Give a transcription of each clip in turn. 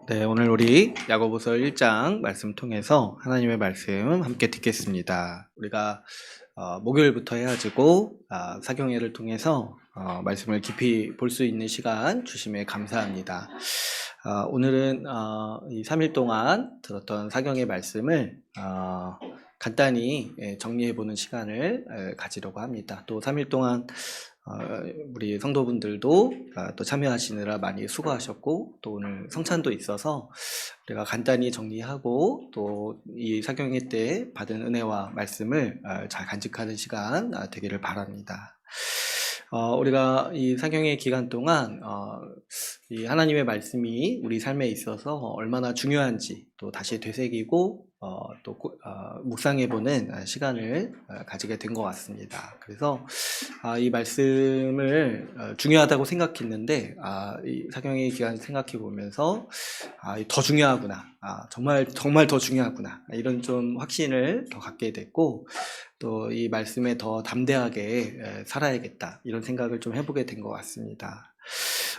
네, 오늘 우리 야고보서 1장 말씀 통해서 하나님의 말씀 함께 듣겠습니다. 우리가 목요일부터 해가지고 사경회를 통해서 말씀을 깊이 볼 수 있는 시간 주심에 감사합니다. 오늘은 이 3일 동안 들었던 사경회 말씀을 간단히 정리해보는 시간을 가지려고 합니다. 또 3일 동안 우리 성도분들도 또 참여하시느라 많이 수고하셨고, 또 오늘 성찬도 있어서 우리가 간단히 정리하고 또 이 사경회 때 받은 은혜와 말씀을 잘 간직하는 시간 되기를 바랍니다. 우리가 이 사경회 기간 동안 이 하나님의 말씀이 우리 삶에 있어서 얼마나 중요한지 또 다시 되새기고 또 묵상해보는 시간을 가지게 된 것 같습니다. 그래서 이 말씀을 중요하다고 생각했는데 이 사경회 기간 생각해 보면서 더 중요하구나, 정말 더 중요하구나, 이런 좀 확신을 더 갖게 됐고, 또 이 말씀에 더 담대하게 살아야겠다, 이런 생각을 좀 해보게 된 것 같습니다.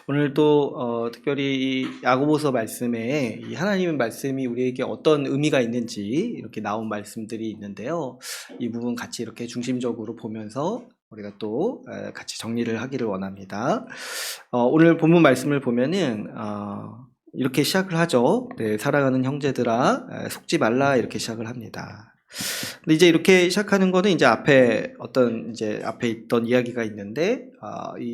오늘 또 특별히 이 야고보서 말씀에 이 하나님의 말씀이 우리에게 어떤 의미가 있는지 이렇게 나온 말씀들이 있는데요. 이 부분 같이 이렇게 중심적으로 보면서 우리가 또 같이 정리를 하기를 원합니다. 오늘 본문 말씀을 보면은 이렇게 시작을 하죠. 네, 사랑하는 형제들아, 속지 말라, 이렇게 시작을 합니다. 근데 이제 이렇게 시작하는 거는 이제 앞에 있던 이야기가 있는데,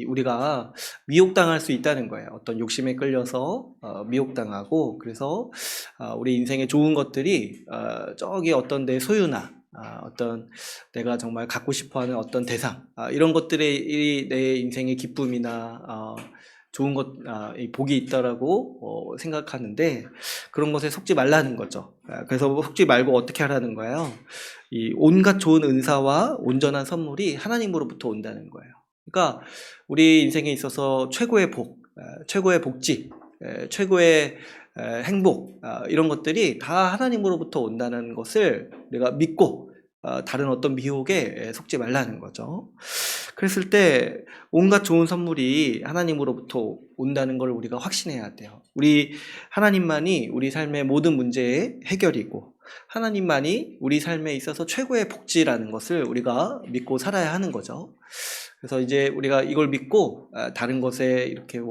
우리가 미혹당할 수 있다는 거예요. 어떤 욕심에 끌려서 미혹당하고, 그래서 우리 인생에 좋은 것들이 저기 어떤 내 소유나 어떤 내가 정말 갖고 싶어하는 어떤 대상, 이런 것들이 내 인생의 기쁨이나 좋은 것, 복이 있다라고 생각하는데, 그런 것에 속지 말라는 거죠. 그래서 속지 말고 어떻게 하라는 거예요? 이 온갖 좋은 은사와 온전한 선물이 하나님으로부터 온다는 거예요. 그러니까 우리 인생에 있어서 최고의 복, 최고의 복지, 최고의 행복, 이런 것들이 다 하나님으로부터 온다는 것을 우리가 믿고 다른 어떤 미혹에 속지 말라는 거죠. 그랬을 때 온갖 좋은 선물이 하나님으로부터 온다는 걸 우리가 확신해야 돼요. 하나님만이 우리 삶의 모든 문제의 해결이고, 하나님만이 우리 삶에 있어서 최고의 복지라는 것을 우리가 믿고 살아야 하는 거죠. 그래서 이제 우리가 이걸 믿고 다른 것에 이렇게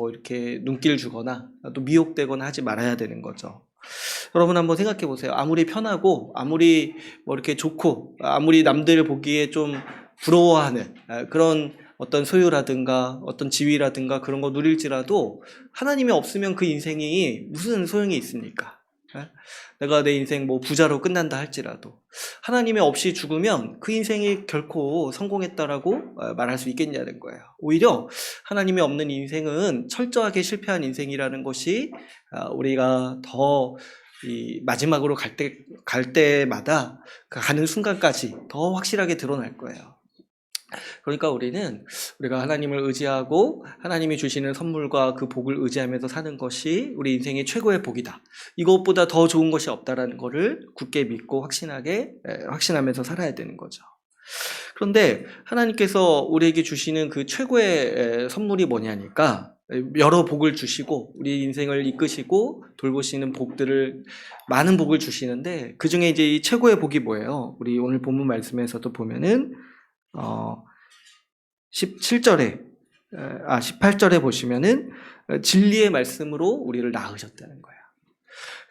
눈길 주거나 또 미혹되거나 하지 말아야 되는 거죠. 여러분 한번 생각해 보세요. 아무리 편하고 아무리 이렇게 좋고 아무리 남들 보기에 좀 부러워하는 그런 어떤 소유라든가 어떤 지위라든가 그런 거 누릴지라도 하나님이 없으면 그 인생이 무슨 소용이 있습니까? 내가 내 인생 부자로 끝난다 할지라도 하나님이 없이 죽으면 그 인생이 결코 성공했다라고 말할 수 있겠냐는 거예요. 오히려 하나님이 없는 인생은 철저하게 실패한 인생이라는 것이 우리가 더 이 마지막으로 갈 때마다 가는 순간까지 더 확실하게 드러날 거예요. 그러니까 우리가 하나님을 의지하고 하나님이 주시는 선물과 그 복을 의지하면서 사는 것이 우리 인생의 최고의 복이다. 이것보다 더 좋은 것이 없다라는 것을 굳게 믿고 확신하면서 살아야 되는 거죠. 그런데 하나님께서 우리에게 주시는 그 최고의 선물이 뭐냐니까, 여러 복을 주시고 우리 인생을 이끄시고 돌보시는 많은 복을 주시는데, 그 중에 이제 이 최고의 복이 뭐예요? 우리 오늘 본문 말씀에서도 보면은 18절에 보시면은 진리의 말씀으로 우리를 낳으셨다는 거예요.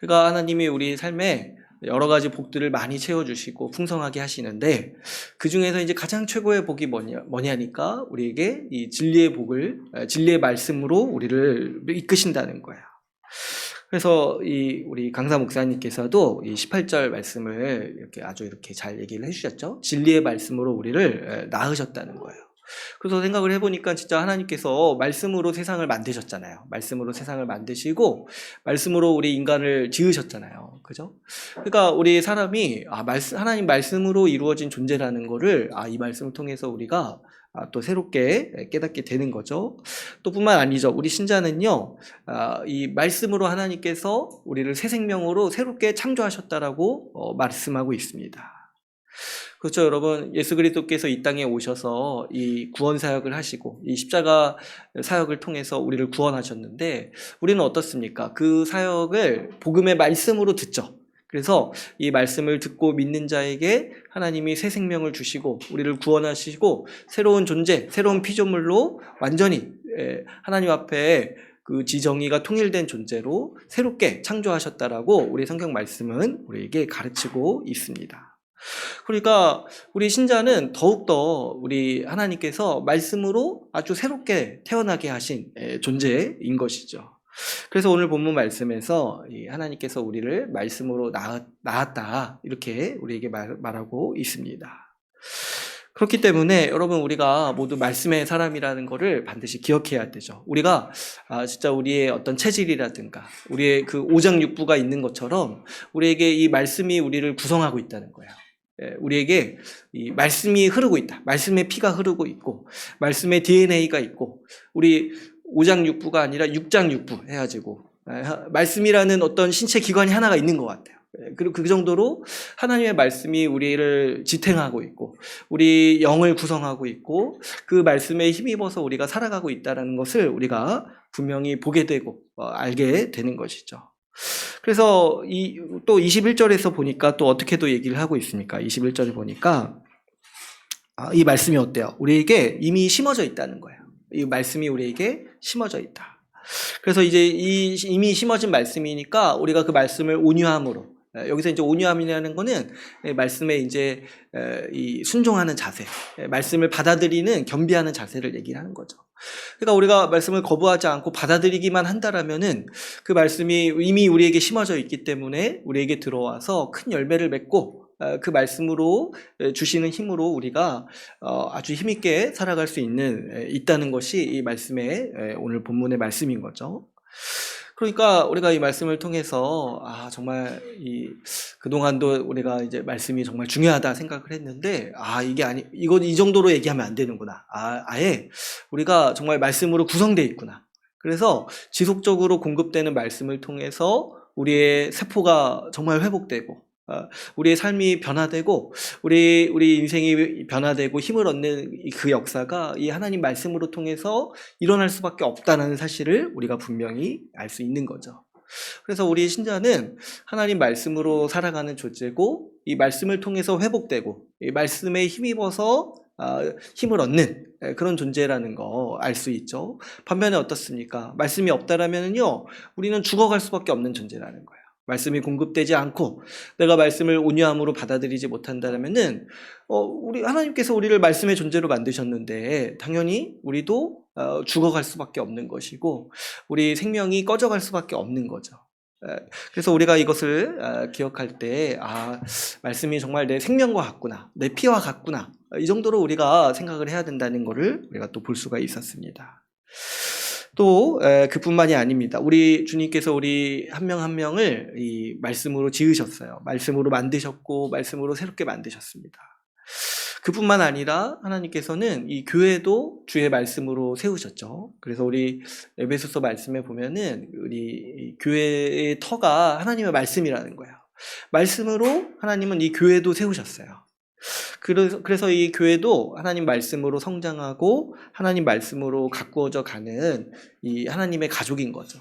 그러니까 하나님이 우리 삶에 여러 가지 복들을 많이 채워주시고 풍성하게 하시는데, 그 중에서 이제 가장 최고의 복이 뭐냐니까 우리에게 이 진리의 말씀으로 우리를 이끄신다는 거예요. 그래서 우리 강사 목사님께서도 이 18절 말씀을 이렇게 잘 얘기를 해주셨죠. 진리의 말씀으로 우리를 낳으셨다는 거예요. 그래서 생각을 해보니까 진짜 하나님께서 말씀으로 세상을 만드셨잖아요. 말씀으로 세상을 만드시고 말씀으로 우리 인간을 지으셨잖아요. 그죠? 그러니까 우리 사람이 하나님 말씀으로 이루어진 존재라는 거를 이 말씀을 통해서 우리가 또 새롭게 깨닫게 되는 거죠. 또 뿐만 아니죠. 우리 신자는요, 이 말씀으로 하나님께서 우리를 새 생명으로 새롭게 창조하셨다라고 말씀하고 있습니다. 그렇죠, 여러분. 예수 그리스도께서 이 땅에 오셔서 이 구원 사역을 하시고 이 십자가 사역을 통해서 우리를 구원하셨는데 우리는 어떻습니까? 그 사역을 복음의 말씀으로 듣죠. 그래서 이 말씀을 듣고 믿는 자에게 하나님이 새 생명을 주시고 우리를 구원하시고 새로운 존재, 새로운 피조물로 완전히 하나님 앞에 그 지정의가 통일된 존재로 새롭게 창조하셨다라고 우리 성경 말씀은 우리에게 가르치고 있습니다. 그러니까 우리 신자는 더욱더 우리 하나님께서 말씀으로 아주 새롭게 태어나게 하신 존재인 것이죠. 그래서 오늘 본문 말씀에서 하나님께서 우리를 말씀으로 낳았다 이렇게 우리에게 말하고 있습니다. 그렇기 때문에 여러분 우리가 모두 말씀의 사람이라는 것을 반드시 기억해야 되죠. 우리가 진짜 우리의 어떤 체질이라든가 우리의 그 오장육부가 있는 것처럼 우리에게 이 말씀이 우리를 구성하고 있다는 거예요. 우리에게 이 말씀이 흐르고 있다. 말씀의 피가 흐르고 있고 말씀의 DNA가 있고 우리 오장육부가 아니라 육장육부 해가지고 말씀이라는 어떤 신체 기관이 하나가 있는 것 같아요. 그리고 그 정도로 하나님의 말씀이 우리를 지탱하고 있고 우리 영을 구성하고 있고 그 말씀에 힘입어서 우리가 살아가고 있다는 것을 우리가 분명히 보게 되고 알게 되는 것이죠. 그래서 또 21절에서 보니까 또 어떻게 또 얘기를 하고 있습니까? 21절에 보니까 이 말씀이 어때요? 우리에게 이미 심어져 있다는 거예요. 이 말씀이 우리에게 심어져 있다. 그래서 이제 이미 심어진 말씀이니까 우리가 그 말씀을 온유함으로, 여기서 이제 온유함이라는 거는 말씀에 이제 이 순종하는 자세, 말씀을 받아들이는 겸비하는 자세를 얘기를 하는 거죠. 그러니까 우리가 말씀을 거부하지 않고 받아들이기만 한다라면은 그 말씀이 이미 우리에게 심어져 있기 때문에 우리에게 들어와서 큰 열매를 맺고 그 말씀으로 주시는 힘으로 우리가 아주 힘있게 살아갈 수 있다는 것이 이 말씀의 오늘 본문의 말씀인 거죠. 그러니까 우리가 이 말씀을 통해서 정말 그동안도 우리가 이제 말씀이 정말 중요하다 생각을 했는데 이 정도로 얘기하면 안 되는구나. 아예 우리가 정말 말씀으로 구성되어 있구나. 그래서 지속적으로 공급되는 말씀을 통해서 우리의 세포가 정말 회복되고 우리의 삶이 변화되고 우리 인생이 변화되고 힘을 얻는 그 역사가 이 하나님 말씀으로 통해서 일어날 수밖에 없다는 사실을 우리가 분명히 알 수 있는 거죠. 그래서 우리 신자는 하나님 말씀으로 살아가는 존재고 이 말씀을 통해서 회복되고 이 말씀에 힘입어서 힘을 얻는 그런 존재라는 거 알 수 있죠. 반면에 어떻습니까? 말씀이 없다라면요 우리는 죽어갈 수밖에 없는 존재라는 거예요. 말씀이 공급되지 않고 내가 말씀을 온유함으로 받아들이지 못한다면은 우리 하나님께서 우리를 말씀의 존재로 만드셨는데 당연히 우리도 죽어갈 수밖에 없는 것이고 우리 생명이 꺼져갈 수밖에 없는 거죠. 그래서 우리가 이것을 기억할 때 말씀이 정말 내 생명과 같구나, 내 피와 같구나, 이 정도로 우리가 생각을 해야 된다는 것을 우리가 또 볼 수가 있었습니다. 또 그뿐만이 아닙니다. 우리 주님께서 우리 한 명 한 명을 이 말씀으로 지으셨어요. 말씀으로 만드셨고 말씀으로 새롭게 만드셨습니다. 그뿐만 아니라 하나님께서는 이 교회도 주의 말씀으로 세우셨죠. 그래서 우리 에베소서 말씀에 보면은 우리 교회의 터가 하나님의 말씀이라는 거예요. 말씀으로 하나님은 이 교회도 세우셨어요. 그래서 이 교회도 하나님 말씀으로 성장하고 하나님 말씀으로 가꾸어져 가는 이 하나님의 가족인 거죠.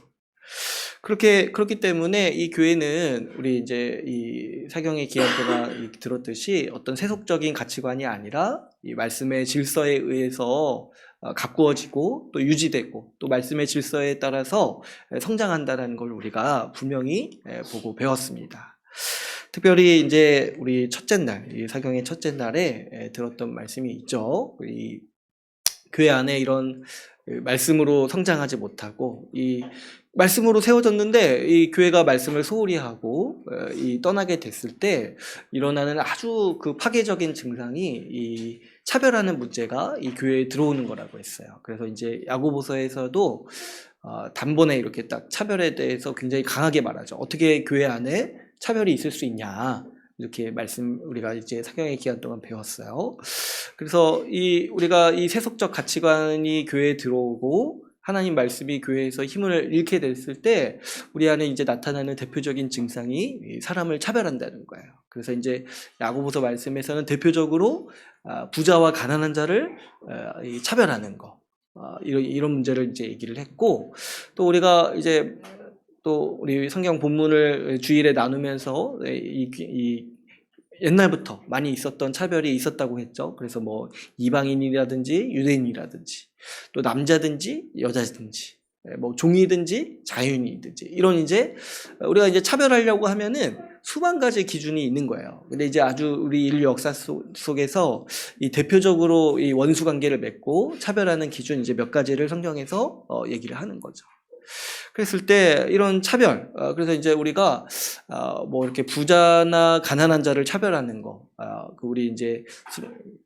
그렇기 때문에 이 교회는 우리 이제 이 사경의 기한도가 들었듯이 어떤 세속적인 가치관이 아니라 이 말씀의 질서에 의해서 가꾸어지고 또 유지되고 또 말씀의 질서에 따라서 성장한다는 걸 우리가 분명히 보고 배웠습니다. 특별히 이제 우리 첫째 날, 이 사경의 첫째 날에 들었던 말씀이 있죠. 이 교회 안에 이런 말씀으로 성장하지 못하고 이 말씀으로 세워졌는데 이 교회가 말씀을 소홀히 하고 떠나게 됐을 때 일어나는 아주 그 파괴적인 증상이 이 차별하는 문제가 이 교회에 들어오는 거라고 했어요. 그래서 이제 야고보서에서도 단번에 이렇게 딱 차별에 대해서 굉장히 강하게 말하죠. 어떻게 교회 안에 차별이 있을 수 있냐, 이렇게 우리가 이제 사경의 기간 동안 배웠어요. 그래서 우리가 이 세속적 가치관이 교회에 들어오고 하나님 말씀이 교회에서 힘을 잃게 됐을 때 우리 안에 이제 나타나는 대표적인 증상이 사람을 차별한다는 거예요. 그래서 이제 야고보서 말씀에서는 대표적으로 부자와 가난한 자를 차별하는 거, 이런 문제를 이제 얘기를 했고, 또 우리가 이제 또 우리 성경 본문을 주일에 나누면서 옛날부터 많이 있었던 차별이 있었다고 했죠. 그래서 뭐 이방인이라든지 유대인이라든지 또 남자든지 여자든지 뭐 종이든지 자유인이든지 이런 이제 우리가 이제 차별하려고 하면은 수만 가지 기준이 있는 거예요. 근데 이제 아주 우리 인류 역사 속에서 이 대표적으로 이 원수 관계를 맺고 차별하는 기준 이제 몇 가지를 성경에서 얘기를 하는 거죠. 그랬을 때 이런 차별, 그래서 이제 우리가 뭐 이렇게 부자나 가난한 자를 차별하는 거, 우리 이제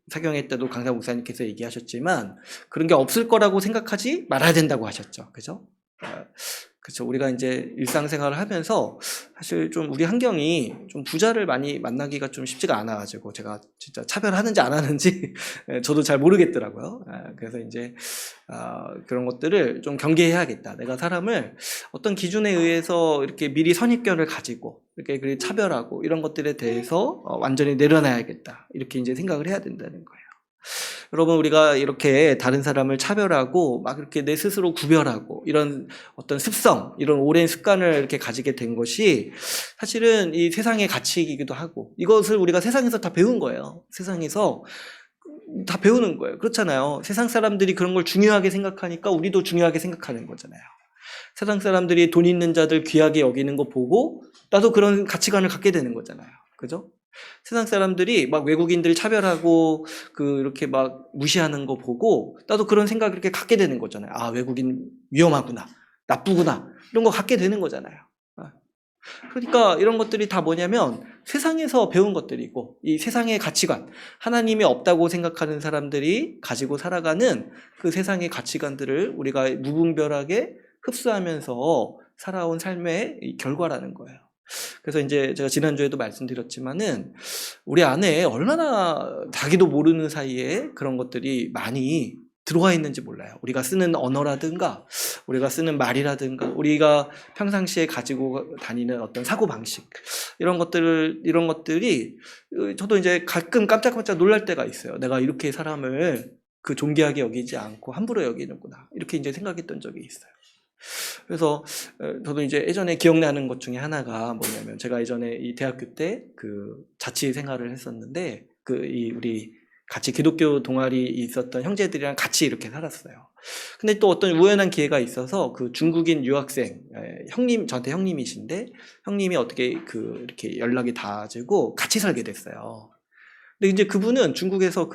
사경회 때도 강사 목사님께서 얘기하셨지만 그런 게 없을 거라고 생각하지 말아야 된다고 하셨죠, 그죠? 그렇죠. 우리가 이제 일상생활을 하면서 사실 좀 우리 환경이 좀 부자를 많이 만나기가 좀 쉽지가 않아가지고 제가 진짜 차별하는지 안 하는지 저도 잘 모르겠더라고요. 그래서 이제 그런 것들을 좀 경계해야겠다. 내가 사람을 어떤 기준에 의해서 이렇게 미리 선입견을 가지고 이렇게 차별하고 이런 것들에 대해서 완전히 내려놔야겠다. 이렇게 이제 생각을 해야 된다는 거예요. 여러분, 우리가 이렇게 다른 사람을 차별하고 막 이렇게 내 스스로 구별하고 이런 어떤 습성, 이런 오랜 습관을 이렇게 가지게 된 것이 사실은 이 세상의 가치이기도 하고 이것을 우리가 세상에서 다 배운 거예요. 세상에서 다 배우는 거예요. 그렇잖아요. 세상 사람들이 그런 걸 중요하게 생각하니까 우리도 중요하게 생각하는 거잖아요. 세상 사람들이 돈 있는 자들 귀하게 여기는 거 보고 나도 그런 가치관을 갖게 되는 거잖아요. 그죠? 세상 사람들이 막 외국인들 차별하고 이렇게 막 무시하는 거 보고 나도 그런 생각을 이렇게 갖게 되는 거잖아요. 아, 외국인 위험하구나, 나쁘구나, 이런 거 갖게 되는 거잖아요. 그러니까 이런 것들이 다 뭐냐면 세상에서 배운 것들이고 이 세상의 가치관, 하나님이 없다고 생각하는 사람들이 가지고 살아가는 그 세상의 가치관들을 우리가 무분별하게 흡수하면서 살아온 삶의 결과라는 거예요. 그래서 이제 제가 지난주에도 말씀드렸지만은 우리 안에 얼마나 자기도 모르는 사이에 그런 것들이 많이 들어와 있는지 몰라요. 우리가 쓰는 언어라든가 우리가 쓰는 말이라든가 우리가 평상시에 가지고 다니는 어떤 사고방식 이런 것들이 저도 이제 가끔 깜짝깜짝 놀랄 때가 있어요. 내가 이렇게 사람을 존귀하게 여기지 않고 함부로 여기는구나, 이렇게 이제 생각했던 적이 있어요. 그래서 저도 이제 예전에 기억나는 것 중에 하나가 뭐냐면, 제가 예전에 이 대학교 때 자취 생활을 했었는데 우리 같이 기독교 동아리 있었던 형제들이랑 같이 이렇게 살았어요. 근데 또 어떤 우연한 기회가 있어서 중국인 유학생 저한테 형님이신데 형님이 어떻게 이렇게 연락이 닿아지고 같이 살게 됐어요. 근데 이제 그분은 중국에서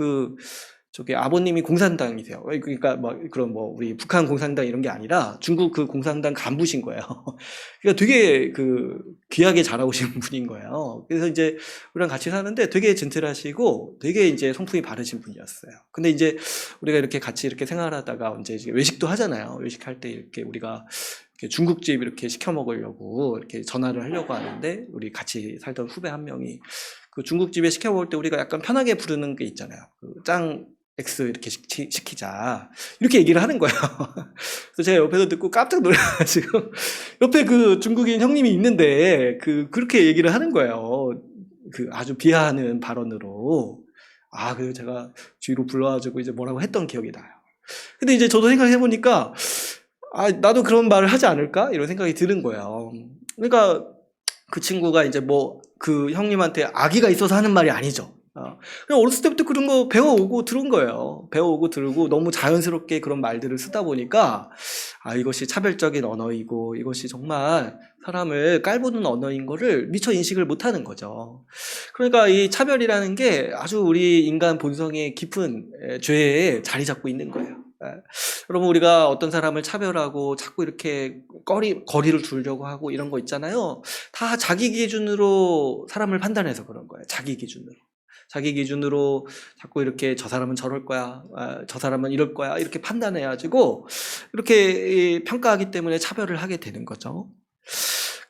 아버님이 공산당이세요. 그러니까 우리 북한 공산당 이런 게 아니라 중국 공산당 간부신 거예요. 그러니까 되게 귀하게 자라오신 분인 거예요. 그래서 이제 우리랑 같이 사는데 되게 젠틀하시고 되게 이제 성품이 바르신 분이었어요. 근데 이제 우리가 이렇게 같이 이렇게 생활하다가 이제 외식도 하잖아요. 외식할 때 이렇게 우리가 중국집 이렇게 시켜 먹으려고 이렇게 전화를 하려고 하는데, 우리 같이 살던 후배 한 명이 중국집에 시켜 먹을 때 우리가 약간 편하게 부르는 게 있잖아요. 짱 X 이렇게 시키자, 이렇게 얘기를 하는 거예요. 그래서 제가 옆에서 듣고 깜짝 놀라가지고 옆에 중국인 형님이 있는데 그렇게 얘기를 하는 거예요. 아주 비하하는 발언으로. 그래서 제가 뒤로 불러가지고 이제 뭐라고 했던 기억이 나요. 근데 이제 저도 생각해보니까 나도 그런 말을 하지 않을까, 이런 생각이 드는 거예요. 그러니까 그 친구가 이제 형님한테 악의가 있어서 하는 말이 아니죠. 그냥 어렸을 때부터 그런 거 배워오고 들은 거예요. 배워오고 들고 너무 자연스럽게 그런 말들을 쓰다 보니까 이것이 차별적인 언어이고 이것이 정말 사람을 깔보는 언어인 거를 미처 인식을 못하는 거죠. 그러니까 이 차별이라는 게 아주 우리 인간 본성의 깊은 죄에 자리 잡고 있는 거예요. 여러분, 우리가 어떤 사람을 차별하고 자꾸 이렇게 거리를 두려고 하고 이런 거 있잖아요. 다 자기 기준으로 사람을 판단해서 그런 거예요. 자기 기준으로 자꾸 이렇게 저 사람은 저럴 거야, 저 사람은 이럴 거야, 이렇게 판단해가지고 이렇게 평가하기 때문에 차별을 하게 되는 거죠.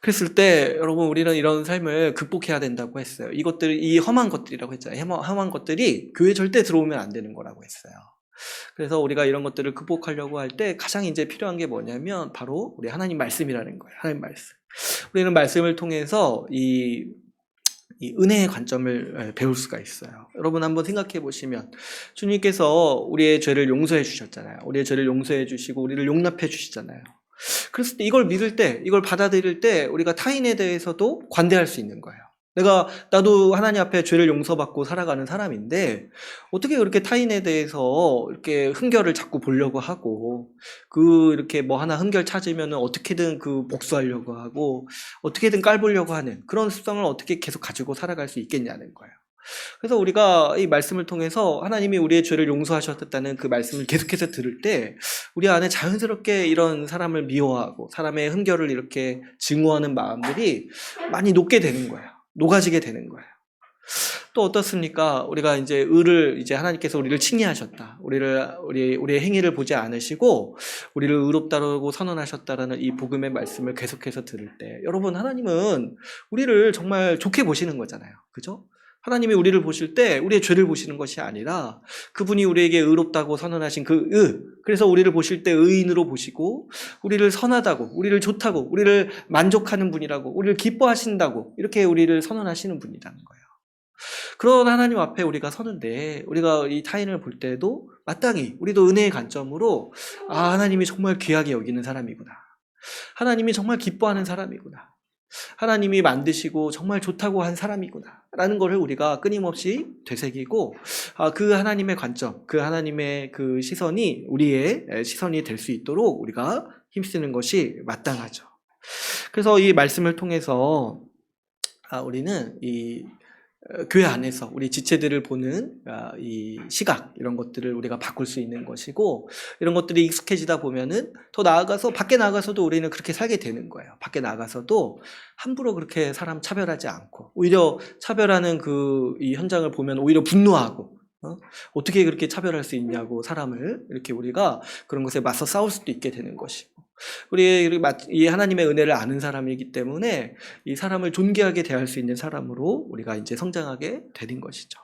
그랬을 때 여러분, 우리는 이런 삶을 극복해야 된다고 했어요. 이 험한 것들이라고 했잖아요. 험한 것들이 교회 절대 들어오면 안 되는 거라고 했어요. 그래서 우리가 이런 것들을 극복하려고 할 때 가장 이제 필요한 게 뭐냐면 바로 우리 하나님 말씀이라는 거예요. 하나님 말씀. 우리는 말씀을 통해서 이 은혜의 관점을 배울 수가 있어요. 여러분 한번 생각해 보시면 주님께서 우리의 죄를 용서해 주셨잖아요. 우리의 죄를 용서해 주시고 우리를 용납해 주시잖아요. 그랬을 때 이걸 믿을 때, 이걸 받아들일 때 우리가 타인에 대해서도 관대할 수 있는 거예요. 나도 하나님 앞에 죄를 용서받고 살아가는 사람인데 어떻게 그렇게 타인에 대해서 이렇게 흠결을 자꾸 보려고 하고 이렇게 뭐 하나 흠결 찾으면 어떻게든 복수하려고 하고 어떻게든 깔보려고 하는 그런 습성을 어떻게 계속 가지고 살아갈 수 있겠냐는 거예요. 그래서 우리가 이 말씀을 통해서 하나님이 우리의 죄를 용서하셨다는 그 말씀을 계속해서 들을 때 우리 안에 자연스럽게 이런 사람을 미워하고 사람의 흠결을 이렇게 증오하는 마음들이 많이 녹게 되는 거예요. 녹아지게 되는 거예요. 또 어떻습니까? 우리가 이제 하나님께서 우리를 칭의하셨다. 우리의 행위를 보지 않으시고 우리를 의롭다고 선언하셨다라는 이 복음의 말씀을 계속해서 들을 때 여러분 하나님은 우리를 정말 좋게 보시는 거잖아요. 그죠? 하나님이 우리를 보실 때 우리의 죄를 보시는 것이 아니라 그분이 우리에게 의롭다고 선언하신 그래서 우리를 보실 때 의인으로 보시고 우리를 선하다고, 우리를 좋다고, 우리를 만족하는 분이라고, 우리를 기뻐하신다고 이렇게 우리를 선언하시는 분이라는 거예요. 그런 하나님 앞에 우리가 서는데 우리가 이 타인을 볼 때도 마땅히 우리도 은혜의 관점으로 하나님이 정말 귀하게 여기는 사람이구나. 하나님이 정말 기뻐하는 사람이구나. 하나님이 만드시고 정말 좋다고 한 사람이구나 라는 것을 우리가 끊임없이 되새기고 그 하나님의 관점, 그 하나님의 그 시선이 우리의 시선이 될 수 있도록 우리가 힘쓰는 것이 마땅하죠. 그래서 이 말씀을 통해서 우리는 이 교회 안에서 우리 지체들을 보는 이 시각 이런 것들을 우리가 바꿀 수 있는 것이고 이런 것들이 익숙해지다 보면은 더 나아가서 밖에 나가서도 우리는 그렇게 살게 되는 거예요. 밖에 나가서도 함부로 그렇게 사람 차별하지 않고 오히려 차별하는 이 현장을 보면 오히려 분노하고 어떻게 그렇게 차별할 수 있냐고 사람을 이렇게 우리가 그런 것에 맞서 싸울 수도 있게 되는 것이고 이 하나님의 은혜를 아는 사람이기 때문에 이 사람을 존귀하게 대할 수 있는 사람으로 우리가 이제 성장하게 되는 것이죠.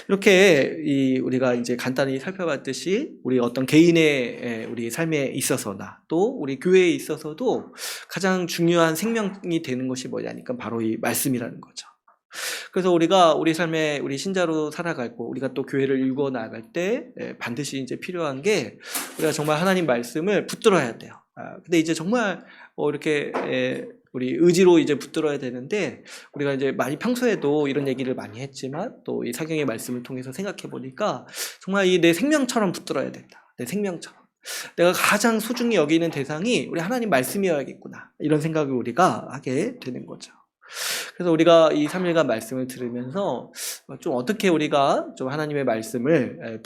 이렇게 우리가 이제 간단히 살펴봤듯이 우리 어떤 개인의 우리 삶에 있어서나 또 우리 교회에 있어서도 가장 중요한 생명이 되는 것이 뭐냐니까 바로 이 말씀이라는 거죠. 그래서 우리가 우리 삶에 우리 신자로 살아가고 우리가 또 교회를 일궈 나갈 때 반드시 이제 필요한 게 우리가 정말 하나님 말씀을 붙들어야 돼요. 근데 이제 정말 이렇게 우리 의지로 이제 붙들어야 되는데 우리가 이제 많이 평소에도 이런 얘기를 많이 했지만 또 이 사경의 말씀을 통해서 생각해 보니까 정말 내 생명처럼 붙들어야 된다. 내 생명처럼. 내가 가장 소중히 여기는 대상이 우리 하나님 말씀이어야겠구나. 이런 생각을 우리가 하게 되는 거죠. 그래서 우리가 이 3일간 말씀을 들으면서 좀 어떻게 우리가 좀 하나님의 말씀을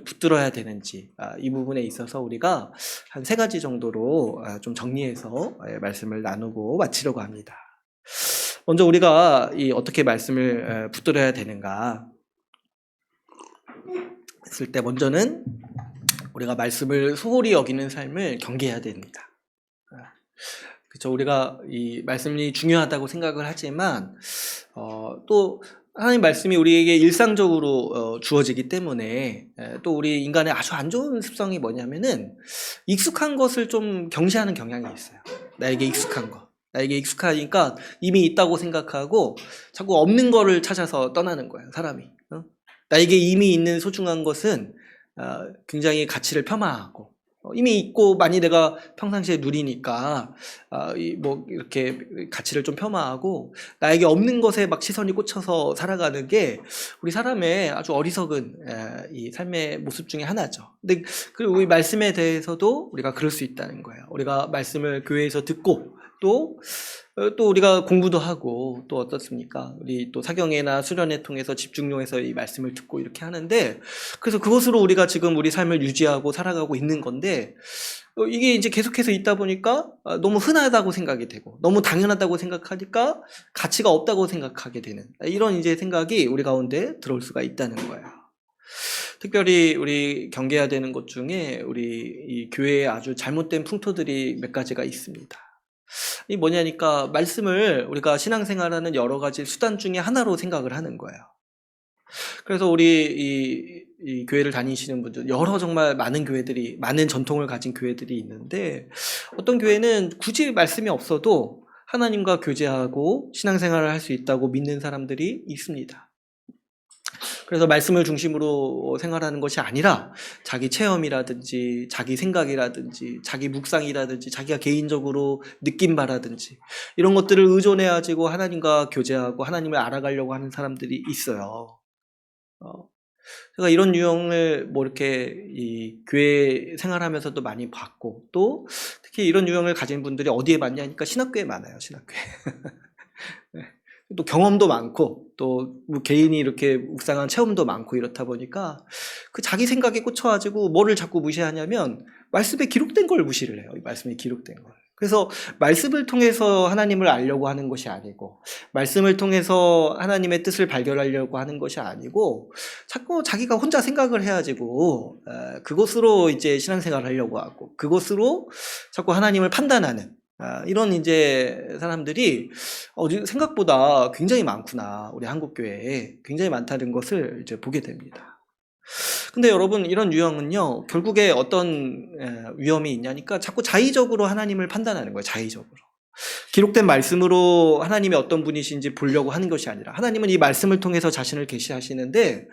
붙들어야 되는지 이 부분에 있어서 우리가 한 3가지 정도로 좀 정리해서 말씀을 나누고 마치려고 합니다. 먼저 우리가 어떻게 말씀을 붙들어야 되는가 했을 때 먼저는 우리가 말씀을 소홀히 여기는 삶을 경계해야 됩니다. 그렇죠. 우리가 이 말씀이 중요하다고 생각을 하지만 또 하나님 말씀이 우리에게 일상적으로 주어지기 때문에 또 우리 인간의 아주 안 좋은 습성이 뭐냐면은 익숙한 것을 좀 경시하는 경향이 있어요. 나에게 익숙한 거. 나에게 익숙하니까 이미 있다고 생각하고 자꾸 없는 거를 찾아서 떠나는 거예요. 사람이. 나에게 이미 있는 소중한 것은 굉장히 가치를 폄하하고 이미 있고 많이 내가 평상시에 누리니까 뭐 이렇게 가치를 좀 폄하하고 나에게 없는 것에 막 시선이 꽂혀서 살아가는 게 우리 사람의 아주 어리석은 이 삶의 모습 중에 하나죠. 근데 그리고 이 말씀에 대해서도 우리가 그럴 수 있다는 거예요. 우리가 말씀을 교회에서 듣고 또 우리가 공부도 하고 또 어떻습니까? 우리 또 사경회나 수련회 통해서 집중용해서 이 말씀을 듣고 이렇게 하는데 그래서 그것으로 우리가 지금 우리 삶을 유지하고 살아가고 있는 건데 이게 이제 계속해서 있다 보니까 너무 흔하다고 생각이 되고 너무 당연하다고 생각하니까 가치가 없다고 생각하게 되는 이런 이제 생각이 우리 가운데 들어올 수가 있다는 거예요. 특별히 우리 경계해야 되는 것 중에 우리 이 교회에 아주 잘못된 풍토들이 몇 가지가 있습니다. 이 뭐냐니까 말씀을 우리가 신앙생활하는 여러 가지 수단 중에 하나로 생각을 하는 거예요. 그래서 우리 이 교회를 다니시는 분들, 여러 정말 많은 교회들이, 많은 전통을 가진 교회들이 있는데, 어떤 교회는 굳이 말씀이 없어도 하나님과 교제하고 신앙생활을 할 수 있다고 믿는 사람들이 있습니다. 그래서 말씀을 중심으로 생활하는 것이 아니라 자기 체험이라든지 자기 생각이라든지 자기 묵상이라든지 자기가 개인적으로 느낀 바라든지 이런 것들을 의존해 가지고 하나님과 교제하고 하나님을 알아가려고 하는 사람들이 있어요. 제가 이런 유형을 뭐 이렇게 이 교회 생활하면서도 많이 봤고, 또 특히 이런 유형을 가진 분들이 어디에 많냐니까 신학교에 많아요. 신학교에. 네. 또 경험도 많고 또 뭐 개인이 이렇게 묵상한 체험도 많고 이렇다 보니까 그 자기 생각에 꽂혀가지고 뭐를 자꾸 무시하냐면 말씀에 기록된 걸 무시를 해요. 이 말씀에 기록된 걸. 그래서 말씀을 통해서 하나님을 알려고 하는 것이 아니고, 말씀을 통해서 하나님의 뜻을 발견하려고 하는 것이 아니고, 자꾸 자기가 혼자 생각을 해가지고 그것으로 이제 신앙생활을 하려고 하고, 그것으로 자꾸 하나님을 판단하는 이런 이제 사람들이 생각보다 굉장히 많구나. 우리 한국 교회에 굉장히 많다는 것을 이제 보게 됩니다. 근데 여러분, 이런 유형은요, 결국에 어떤 위험이 있냐니까 자꾸 자의적으로 하나님을 판단하는 거예요. 자의적으로. 기록된 말씀으로 하나님이 어떤 분이신지 보려고 하는 것이 아니라, 하나님은 이 말씀을 통해서 자신을 계시하시는데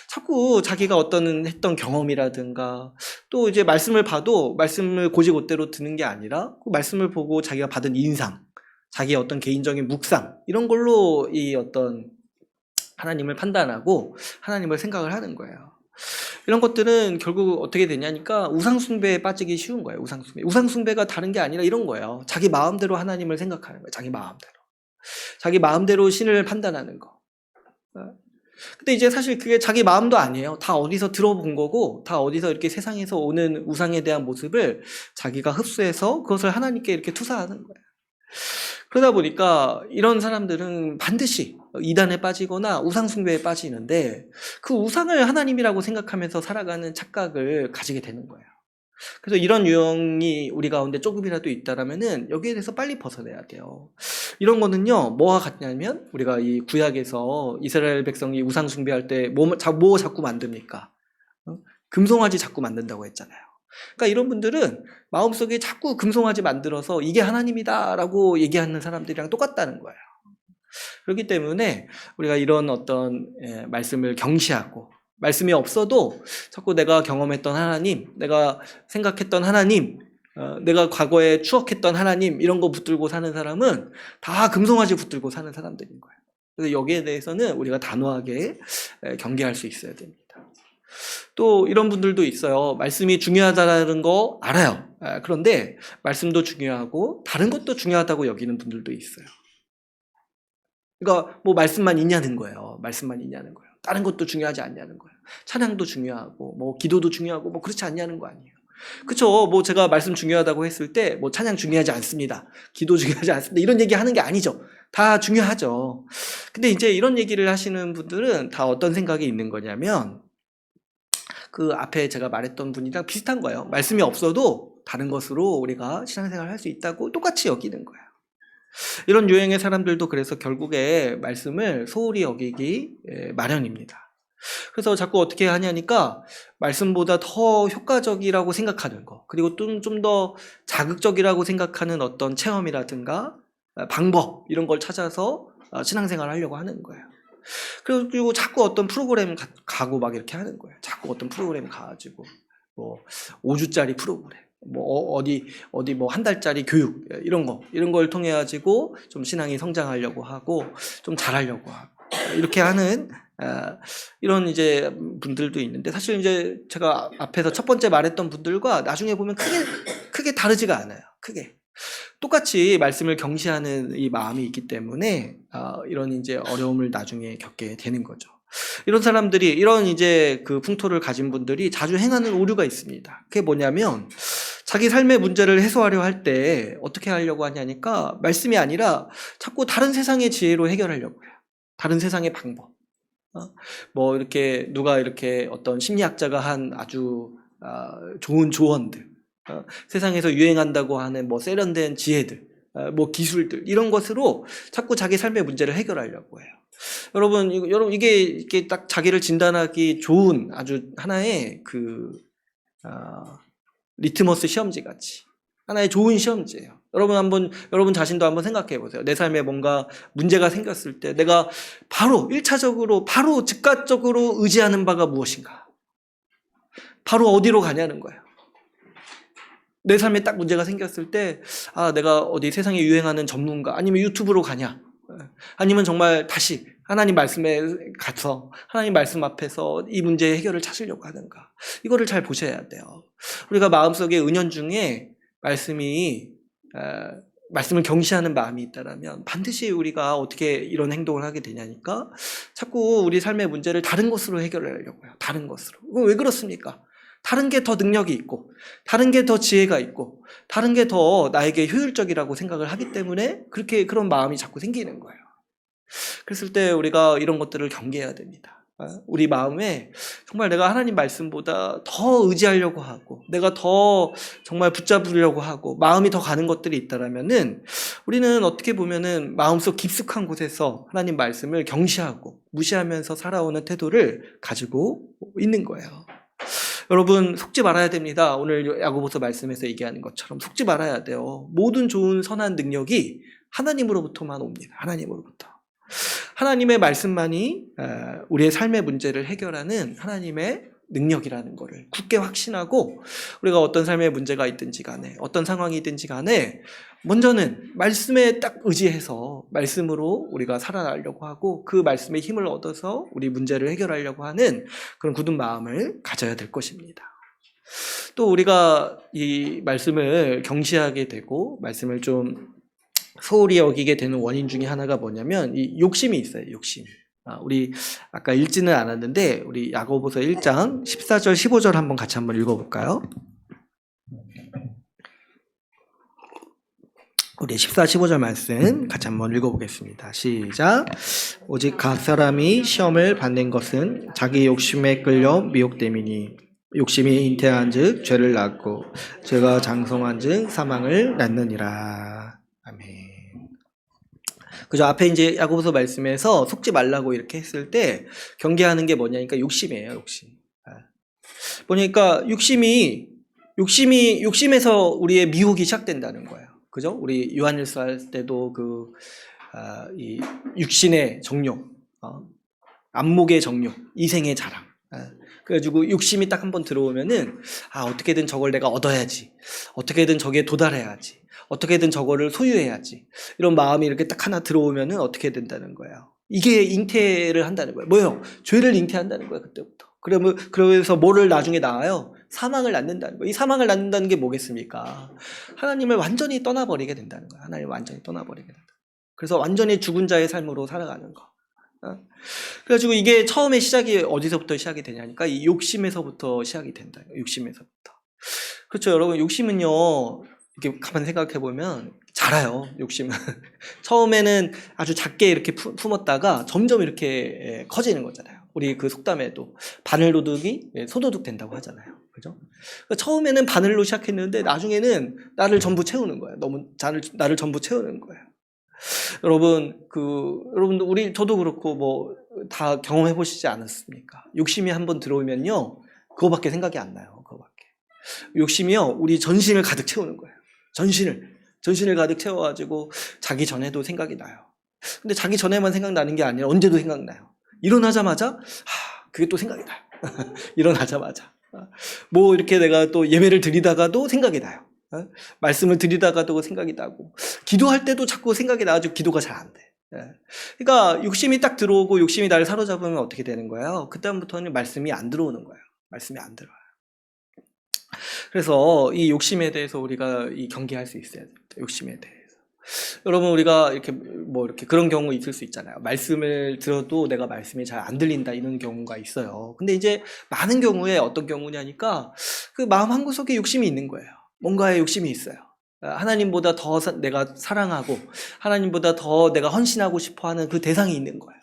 자꾸 자기가 했던 경험이라든가, 또 이제 말씀을 봐도 말씀을 곧이곧대로 듣는 게 아니라 그 말씀을 보고 자기가 받은 인상, 자기의 어떤 개인적인 묵상, 이런 걸로 이 어떤 하나님을 판단하고 하나님을 생각을 하는 거예요. 이런 것들은 결국 어떻게 되냐니까 우상숭배에 빠지기 쉬운 거예요. 우상숭배가 다른 게 아니라 이런 거예요. 자기 마음대로 하나님을 생각하는 거예요. 자기 마음대로. 자기 마음대로 신을 판단하는 거. 근데 이제 사실 그게 자기 마음도 아니에요. 다 어디서 들어본 거고, 다 어디서 이렇게 세상에서 오는 우상에 대한 모습을 자기가 흡수해서 그것을 하나님께 이렇게 투사하는 거예요. 그러다 보니까 이런 사람들은 반드시 이단에 빠지거나 우상숭배에 빠지는데, 그 우상을 하나님이라고 생각하면서 살아가는 착각을 가지게 되는 거예요. 그래서 이런 유형이 우리 가운데 조금이라도 있다라면은 여기에 대해서 빨리 벗어내야 돼요. 이런 거는요, 뭐와 같냐면, 우리가 이 구약에서 이스라엘 백성이 우상 숭배할 때 뭐 자꾸 만듭니까? 금송아지 자꾸 만든다고 했잖아요. 그러니까 이런 분들은 마음속에 자꾸 금송아지 만들어서 이게 하나님이다라고 얘기하는 사람들이랑 똑같다는 거예요. 그렇기 때문에 우리가 이런 어떤 말씀을 경시하고, 말씀이 없어도 자꾸 내가 경험했던 하나님, 내가 생각했던 하나님, 내가 과거에 추억했던 하나님, 이런 거 붙들고 사는 사람은 다 금송아지 붙들고 사는 사람들인 거예요. 그래서 여기에 대해서는 우리가 단호하게 경계할 수 있어야 됩니다. 또 이런 분들도 있어요. 말씀이 중요하다는 거 알아요. 그런데 말씀도 중요하고 다른 것도 중요하다고 여기는 분들도 있어요. 그러니까 뭐 말씀만 있냐는 거예요. 말씀만 있냐는 거예요. 다른 것도 중요하지 않냐는 거예요. 찬양도 중요하고 뭐 기도도 중요하고 뭐 그렇지 않냐는 거 아니에요. 그쵸? 뭐 제가 말씀 중요하다고 했을 때 뭐 찬양 중요하지 않습니다. 기도 중요하지 않습니다. 이런 얘기 하는 게 아니죠. 다 중요하죠. 근데 이제 이런 얘기를 하시는 분들은 다 어떤 생각이 있는 거냐면, 그 앞에 제가 말했던 분이랑 비슷한 거예요. 말씀이 없어도 다른 것으로 우리가 신앙생활을 할 수 있다고 똑같이 여기는 거예요. 이런 유형의 사람들도 그래서 결국에 말씀을 소홀히 여기기 마련입니다. 그래서 자꾸 어떻게 하냐니까 말씀보다 더 효과적이라고 생각하는 거, 그리고 좀 더 자극적이라고 생각하는 어떤 체험이라든가 방법, 이런 걸 찾아서 신앙생활을 하려고 하는 거예요. 그리고 자꾸 어떤 프로그램 가고 막 이렇게 하는 거예요. 자꾸 어떤 프로그램 가가지고 뭐 5주짜리 프로그램, 뭐 어디 뭐 한 달짜리 교육, 이런 걸 통해 가지고 좀 신앙이 성장하려고 하고 좀 잘하려고 하고 이렇게 하는 이런 이제 분들도 있는데, 사실 이제 제가 앞에서 첫 번째 말했던 분들과 나중에 보면 크게 다르지가 않아요. 크게 똑같이 말씀을 경시하는 이 마음이 있기 때문에 이런 이제 어려움을 나중에 겪게 되는 거죠. 이런 사람들이, 이런 이제 그 풍토를 가진 분들이 자주 행하는 오류가 있습니다. 그게 뭐냐면, 자기 삶의 문제를 해소하려 할 때 어떻게 하려고 하냐니까 말씀이 아니라 자꾸 다른 세상의 지혜로 해결하려고 해요. 다른 세상의 방법. 뭐 이렇게 누가 이렇게 어떤 심리학자가 한 아주 좋은 조언들, 세상에서 유행한다고 하는 뭐 세련된 지혜들, 뭐 기술들 이런 것으로 자꾸 자기 삶의 문제를 해결하려고 해요. 여러분 이게 딱 자기를 진단하기 좋은 아주 하나의 리트머스 시험지 같이 하나의 좋은 시험지예요. 여러분 자신도 한번 생각해 보세요. 내 삶에 뭔가 문제가 생겼을 때 내가 바로 1차적으로 바로 즉각적으로 의지하는 바가 무엇인가? 바로 어디로 가냐는 거예요. 내 삶에 딱 문제가 생겼을 때 내가 어디 세상에 유행하는 전문가 아니면 유튜브로 가냐? 아니면 정말 다시 하나님 말씀에 가서 하나님 말씀 앞에서 이 문제의 해결을 찾으려고 하는가? 이거를 잘 보셔야 돼요. 우리가 마음속에 은연중에 말씀을 경시하는 마음이 있다라면 반드시 우리가 어떻게 이런 행동을 하게 되냐니까 자꾸 우리 삶의 문제를 다른 것으로 해결하려고 해요. 다른 것으로. 왜 그렇습니까? 다른 게 더 능력이 있고 다른 게 더 지혜가 있고 다른 게 더 나에게 효율적이라고 생각을 하기 때문에 그런 마음이 자꾸 생기는 거예요. 그랬을 때 우리가 이런 것들을 경계해야 됩니다. 우리 마음에 정말 내가 하나님 말씀보다 더 의지하려고 하고 내가 더 정말 붙잡으려고 하고 마음이 더 가는 것들이 있다라면은 우리는 어떻게 보면은 마음속 깊숙한 곳에서 하나님 말씀을 경시하고 무시하면서 살아오는 태도를 가지고 있는 거예요. 여러분 속지 말아야 됩니다. 오늘 야고보서 말씀에서 얘기하는 것처럼 속지 말아야 돼요. 모든 좋은 선한 능력이 하나님으로부터만 옵니다. 하나님으로부터. 하나님의 말씀만이 우리의 삶의 문제를 해결하는 하나님의 능력이라는 것을 굳게 확신하고 우리가 어떤 삶의 문제가 있든지 간에 어떤 상황이 있든지 간에 먼저는 말씀에 딱 의지해서 말씀으로 우리가 살아나려고 하고 그 말씀의 힘을 얻어서 우리 문제를 해결하려고 하는 그런 굳은 마음을 가져야 될 것입니다. 또 우리가 이 말씀을 경시하게 되고 말씀을 좀 소홀히 여기게 되는 원인 중에 하나가 뭐냐면 이 욕심이 있어요. 욕심. 우리 아까 읽지는 않았는데 우리 야고보서 1장 14절 15절 한번 읽어볼까요? 우리 14, 15절 말씀 같이 한번 읽어보겠습니다. 시작. 오직 각 사람이 시험을 받는 것은 자기 욕심에 끌려 미혹됨이니 욕심이 잉태한 즉 죄를 낳고 죄가 장성한 즉 사망을 낳느니라. 아멘. 그죠? 앞에 이제 야고보서 말씀에서 속지 말라고 이렇게 했을 때 경계하는 게 뭐냐니까 욕심이에요, 욕심. 보니까 욕심에서 우리의 미혹이 시작된다는 거예요. 그죠? 우리 요한일서 할 때도 이 육신의 정욕, 안목의 정욕, 이생의 자랑. 그래가지고 욕심이 딱 한번 들어오면은 어떻게든 저걸 내가 얻어야지, 어떻게든 저기에 도달해야지, 어떻게든 저거를 소유해야지 이런 마음이 이렇게 딱 하나 들어오면은 어떻게 된다는 거예요. 이게 잉태를 한다는 거예요. 뭐예요? 죄를 잉태한다는 거예요. 그때부터. 그러면서 뭐를 나중에 낳아요? 사망을 낳는다는 거예요. 이 사망을 낳는다는 게 뭐겠습니까? 하나님을 완전히 떠나버리게 된다는 거예요. 하나님을 완전히 떠나버리게 된다. 그래서 완전히 죽은 자의 삶으로 살아가는 거. 그래가지고 이게 처음에 시작이 어디서부터 시작이 되냐니까 이 욕심에서부터 시작이 된다. 욕심에서부터. 그렇죠, 여러분. 욕심은요, 이렇게 가만히 생각해 보면 자라요. 욕심은 처음에는 아주 작게 이렇게 품었다가 점점 이렇게 커지는 거잖아요. 우리 그 속담에도 바늘도둑이 소도둑 된다고 하잖아요. 그죠? 그러니까 처음에는 바늘로 시작했는데 나중에는 나를 전부 채우는 거예요. 나를 전부 채우는 거예요. 여러분도 저도 그렇고 다 경험해 보시지 않았습니까? 욕심이 한번 들어오면요, 그거밖에 생각이 안 나요. 그거밖에. 욕심이요, 우리 전신을 가득 채우는 거예요. 전신을 가득 채워가지고 자기 전에도 생각이 나요. 근데 자기 전에만 생각나는 게 아니라 언제도 생각나요. 일어나자마자 그게 또 생각이 나요. 일어나자마자 이렇게 내가 또 예배를 드리다가도 생각이 나요. 말씀을 드리다가도 생각이 나고 기도할 때도 자꾸 생각이 나가지고 기도가 잘 안 돼. 그러니까 욕심이 딱 들어오고 욕심이 나를 사로잡으면 어떻게 되는 거예요? 그다음부터는 말씀이 안 들어오는 거예요. 말씀이 안 들어와요. 그래서 이 욕심에 대해서 우리가 경계할 수 있어야 됩니다. 욕심에 대해서. 여러분, 우리가 이렇게 그런 경우 있을 수 있잖아요. 말씀을 들어도 내가 말씀이 잘 안 들린다 이런 경우가 있어요. 근데 이제 많은 경우에 어떤 경우냐니까 그 마음 한구석에 욕심이 있는 거예요. 뭔가에 욕심이 있어요. 하나님보다 더 내가 사랑하고 하나님보다 더 내가 헌신하고 싶어하는 그 대상이 있는 거예요.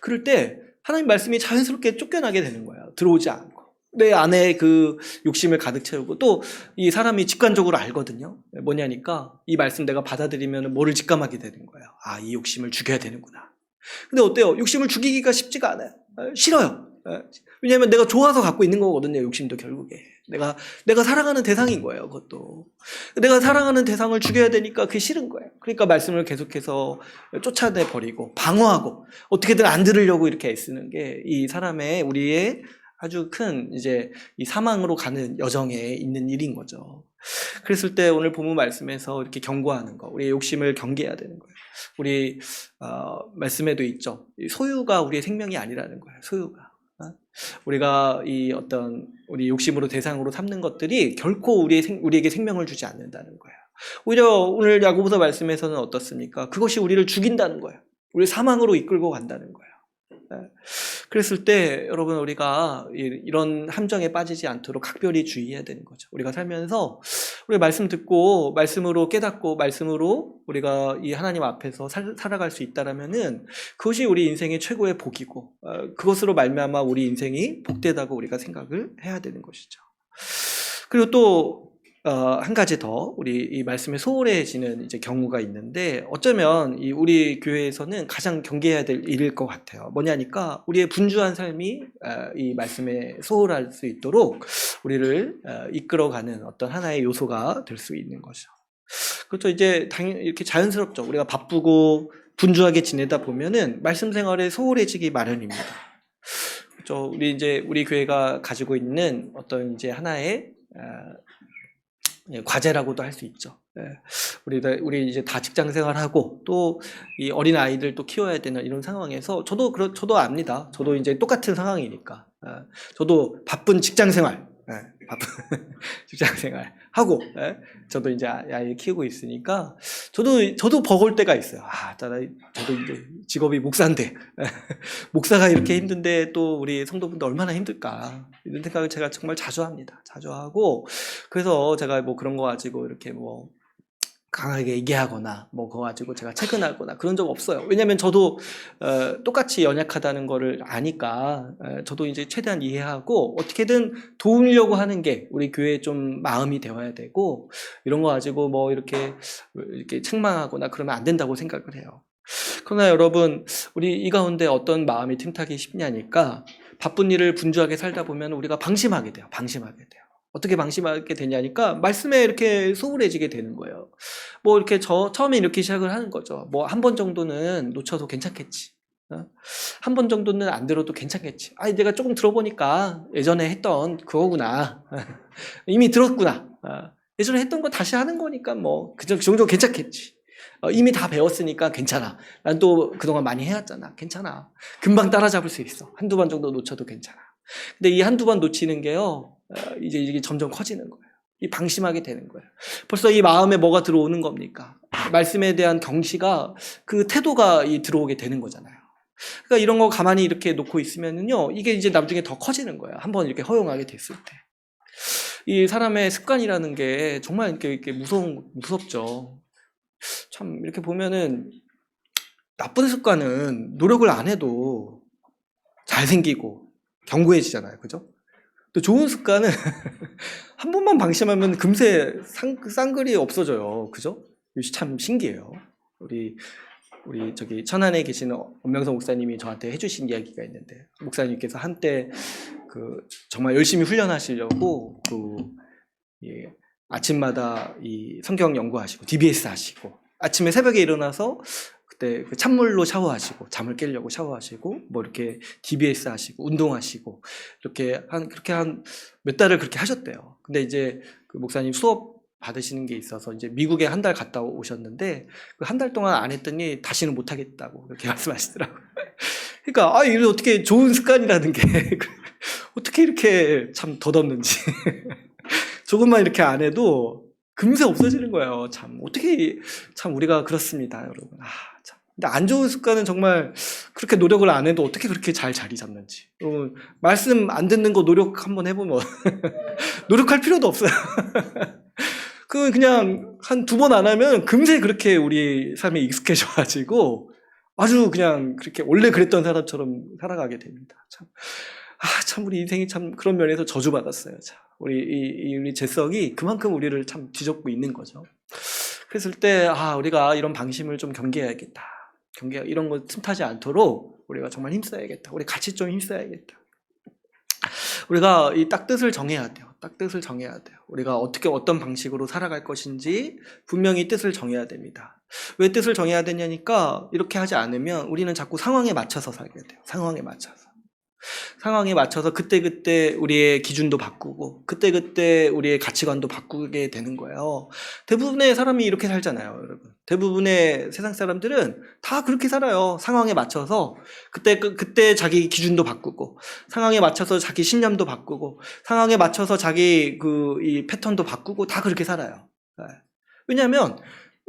그럴 때 하나님 말씀이 자연스럽게 쫓겨나게 되는 거예요. 들어오지 않고. 내 안에 그 욕심을 가득 채우고 또 이 사람이 직관적으로 알거든요. 뭐냐니까 이 말씀 내가 받아들이면 뭐를 직감하게 되는 거예요. 아, 이 욕심을 죽여야 되는구나. 근데 어때요? 욕심을 죽이기가 쉽지가 않아요. 싫어요. 왜냐하면 내가 좋아서 갖고 있는 거거든요. 욕심도 결국에. 내가 사랑하는 대상인 거예요. 그것도. 내가 사랑하는 대상을 죽여야 되니까 그게 싫은 거예요. 그러니까 말씀을 계속해서 쫓아내 버리고 방어하고 어떻게든 안 들으려고 이렇게 애쓰는 게 이 사람의 우리의 아주 큰 이제 이 사망으로 가는 여정에 있는 일인 거죠. 그랬을 때 오늘 본문 말씀에서 이렇게 경고하는 거, 우리의 욕심을 경계해야 되는 거예요. 우리 말씀에도 있죠. 소유가 우리의 생명이 아니라는 거예요. 소유가. 우리가 이 어떤 우리 욕심으로 대상으로 삼는 것들이 결코 우리에게 생명을 주지 않는다는 거예요. 오히려 오늘 야고보서 말씀에서는 어떻습니까? 그것이 우리를 죽인다는 거예요. 우리 사망으로 이끌고 간다는 거예요. 그랬을 때 여러분 우리가 이런 함정에 빠지지 않도록 각별히 주의해야 되는 거죠. 우리가 살면서 우리가 말씀 듣고 말씀으로 깨닫고 말씀으로 우리가 이 하나님 앞에서 살아갈 수 있다라면은 그것이 우리 인생의 최고의 복이고 그것으로 말미암아 우리 인생이 복되다고 우리가 생각을 해야 되는 것이죠. 그리고 또 한 가지 더 우리 이 말씀에 소홀해지는 이제 경우가 있는데 어쩌면 우리 교회에서는 가장 경계해야 될 일일 것 같아요. 뭐냐니까 우리의 분주한 삶이 이 말씀에 소홀할 수 있도록 우리를 이끌어가는 어떤 하나의 요소가 될 수 있는 거죠. 그렇죠. 이제 당연히 이렇게 자연스럽죠. 우리가 바쁘고 분주하게 지내다 보면은 말씀 생활에 소홀해지기 마련입니다. 그렇죠. 우리 교회가 가지고 있는 어떤 이제 하나의 과제라고도 할 수 있죠. 우리 이제 다 직장 생활하고 또 이 어린 아이들 또 키워야 되는 이런 상황에서 저도 압니다. 저도 이제 똑같은 상황이니까. 저도 바쁜 직장 생활, 바쁜 직장 생활 하고, 저도 이제 아이 키우고 있으니까 저도 버거울 때가 있어요. 저도 이제 직업이 목사인데 목사가 이렇게 힘든데 또 우리 성도분들 얼마나 힘들까 이런 생각을 제가 정말 자주 합니다. 자주 하고 그래서 제가 뭐 그런 거 가지고 이렇게 뭐 강하게 얘기하거나 뭐 그거 가지고 제가 체근하거나 그런 적 없어요. 왜냐하면 저도 똑같이 연약하다는 거를 아니까 저도 이제 최대한 이해하고 어떻게든 도우려고 하는 게 우리 교회의 좀 마음이 되어야 되고 이런 거 가지고 뭐 이렇게 책망하거나 그러면 안 된다고 생각을 해요. 그러나 여러분 우리 이 가운데 어떤 마음이 틈타기 쉽냐니까 바쁜 일을 분주하게 살다 보면 우리가 방심하게 돼요. 어떻게 방심하게 되냐니까 말씀에 이렇게 소홀해지게 되는 거예요. 뭐 이렇게 처음에 이렇게 시작을 하는 거죠. 뭐 한 번 정도는 놓쳐도 괜찮겠지. 한 번 정도는 안 들어도 괜찮겠지. 내가 조금 들어보니까 예전에 했던 그거구나. 이미 들었구나. 예전에 했던 거 다시 하는 거니까 뭐 그 정도 괜찮겠지. 이미 다 배웠으니까 괜찮아. 난 또 그동안 많이 해왔잖아. 괜찮아. 금방 따라잡을 수 있어. 한두 번 정도 놓쳐도 괜찮아. 근데 이 한두 번 놓치는 게요. 이제 이게 점점 커지는 거예요. 이 방심하게 되는 거예요. 벌써 이 마음에 뭐가 들어오는 겁니까? 말씀에 대한 경시가 그 태도가 들어오게 되는 거잖아요. 그러니까 이런 거 가만히 이렇게 놓고 있으면은요, 이게 이제 나중에 더 커지는 거예요. 한번 이렇게 허용하게 됐을 때. 이 사람의 습관이라는 게 정말 이렇게 무섭죠. 참, 이렇게 보면은 나쁜 습관은 노력을 안 해도 잘 생기고 견고해지잖아요. 그죠? 또 좋은 습관은 한 번만 방심하면 금세 쌍글이 없어져요. 그죠? 이것이 참 신기해요. 우리 저기 천안에 계시는 엄명성 목사님이 저한테 해주신 이야기가 있는데 목사님께서 한때 정말 열심히 훈련하시려고 아침마다 이 성경 연구하시고 DBS 하시고 아침에 새벽에 일어나서 그때 찬물로 샤워하시고 잠을 깨려고 샤워하시고 뭐 이렇게 DBS 하시고 운동하시고 그렇게 한 몇 달을 그렇게 하셨대요. 근데 이제 그 목사님 수업 받으시는 게 있어서 이제 미국에 한 달 갔다 오셨는데 그 한 달 동안 안 했더니 다시는 못 하겠다고 그렇게 말씀하시더라고요. 그러니까 이게 어떻게 좋은 습관이라는 게 어떻게 이렇게 참 덧없는지 조금만 이렇게 안 해도 금세 없어지는 거예요. 참 어떻게 참 우리가 그렇습니다, 여러분. 참. 근데 안 좋은 습관은 정말 그렇게 노력을 안 해도 어떻게 그렇게 잘 자리 잡는지. 여러분 말씀 안 듣는 거 노력 한번 해보면 노력할 필요도 없어요. 그냥 한 두 번 안 하면 금세 그렇게 우리 삶에 익숙해져가지고 아주 그냥 그렇게 원래 그랬던 사람처럼 살아가게 됩니다. 참 참 우리 인생이 참 그런 면에서 저주받았어요. 참. 우리 재석이 그만큼 우리를 참 뒤덮고 있는 거죠. 그랬을 때, 우리가 이런 방심을 좀 경계해야겠다. 이런 거 틈타지 않도록 우리가 정말 힘써야겠다. 우리 같이 좀 힘써야겠다. 우리가 이 딱 뜻을 정해야 돼요. 딱 뜻을 정해야 돼요. 우리가 어떤 방식으로 살아갈 것인지 분명히 뜻을 정해야 됩니다. 왜 뜻을 정해야 되냐니까 이렇게 하지 않으면 우리는 자꾸 상황에 맞춰서 살게 돼요. 상황에 맞춰서 그때그때 우리의 기준도 바꾸고 그때그때 우리의 가치관도 바꾸게 되는 거예요. 대부분의 사람이 이렇게 살잖아요, 여러분. 대부분의 세상 사람들은 다 그렇게 살아요. 상황에 맞춰서 그때 자기 기준도 바꾸고 상황에 맞춰서 자기 신념도 바꾸고 상황에 맞춰서 자기 이 패턴도 바꾸고 다 그렇게 살아요. 왜냐하면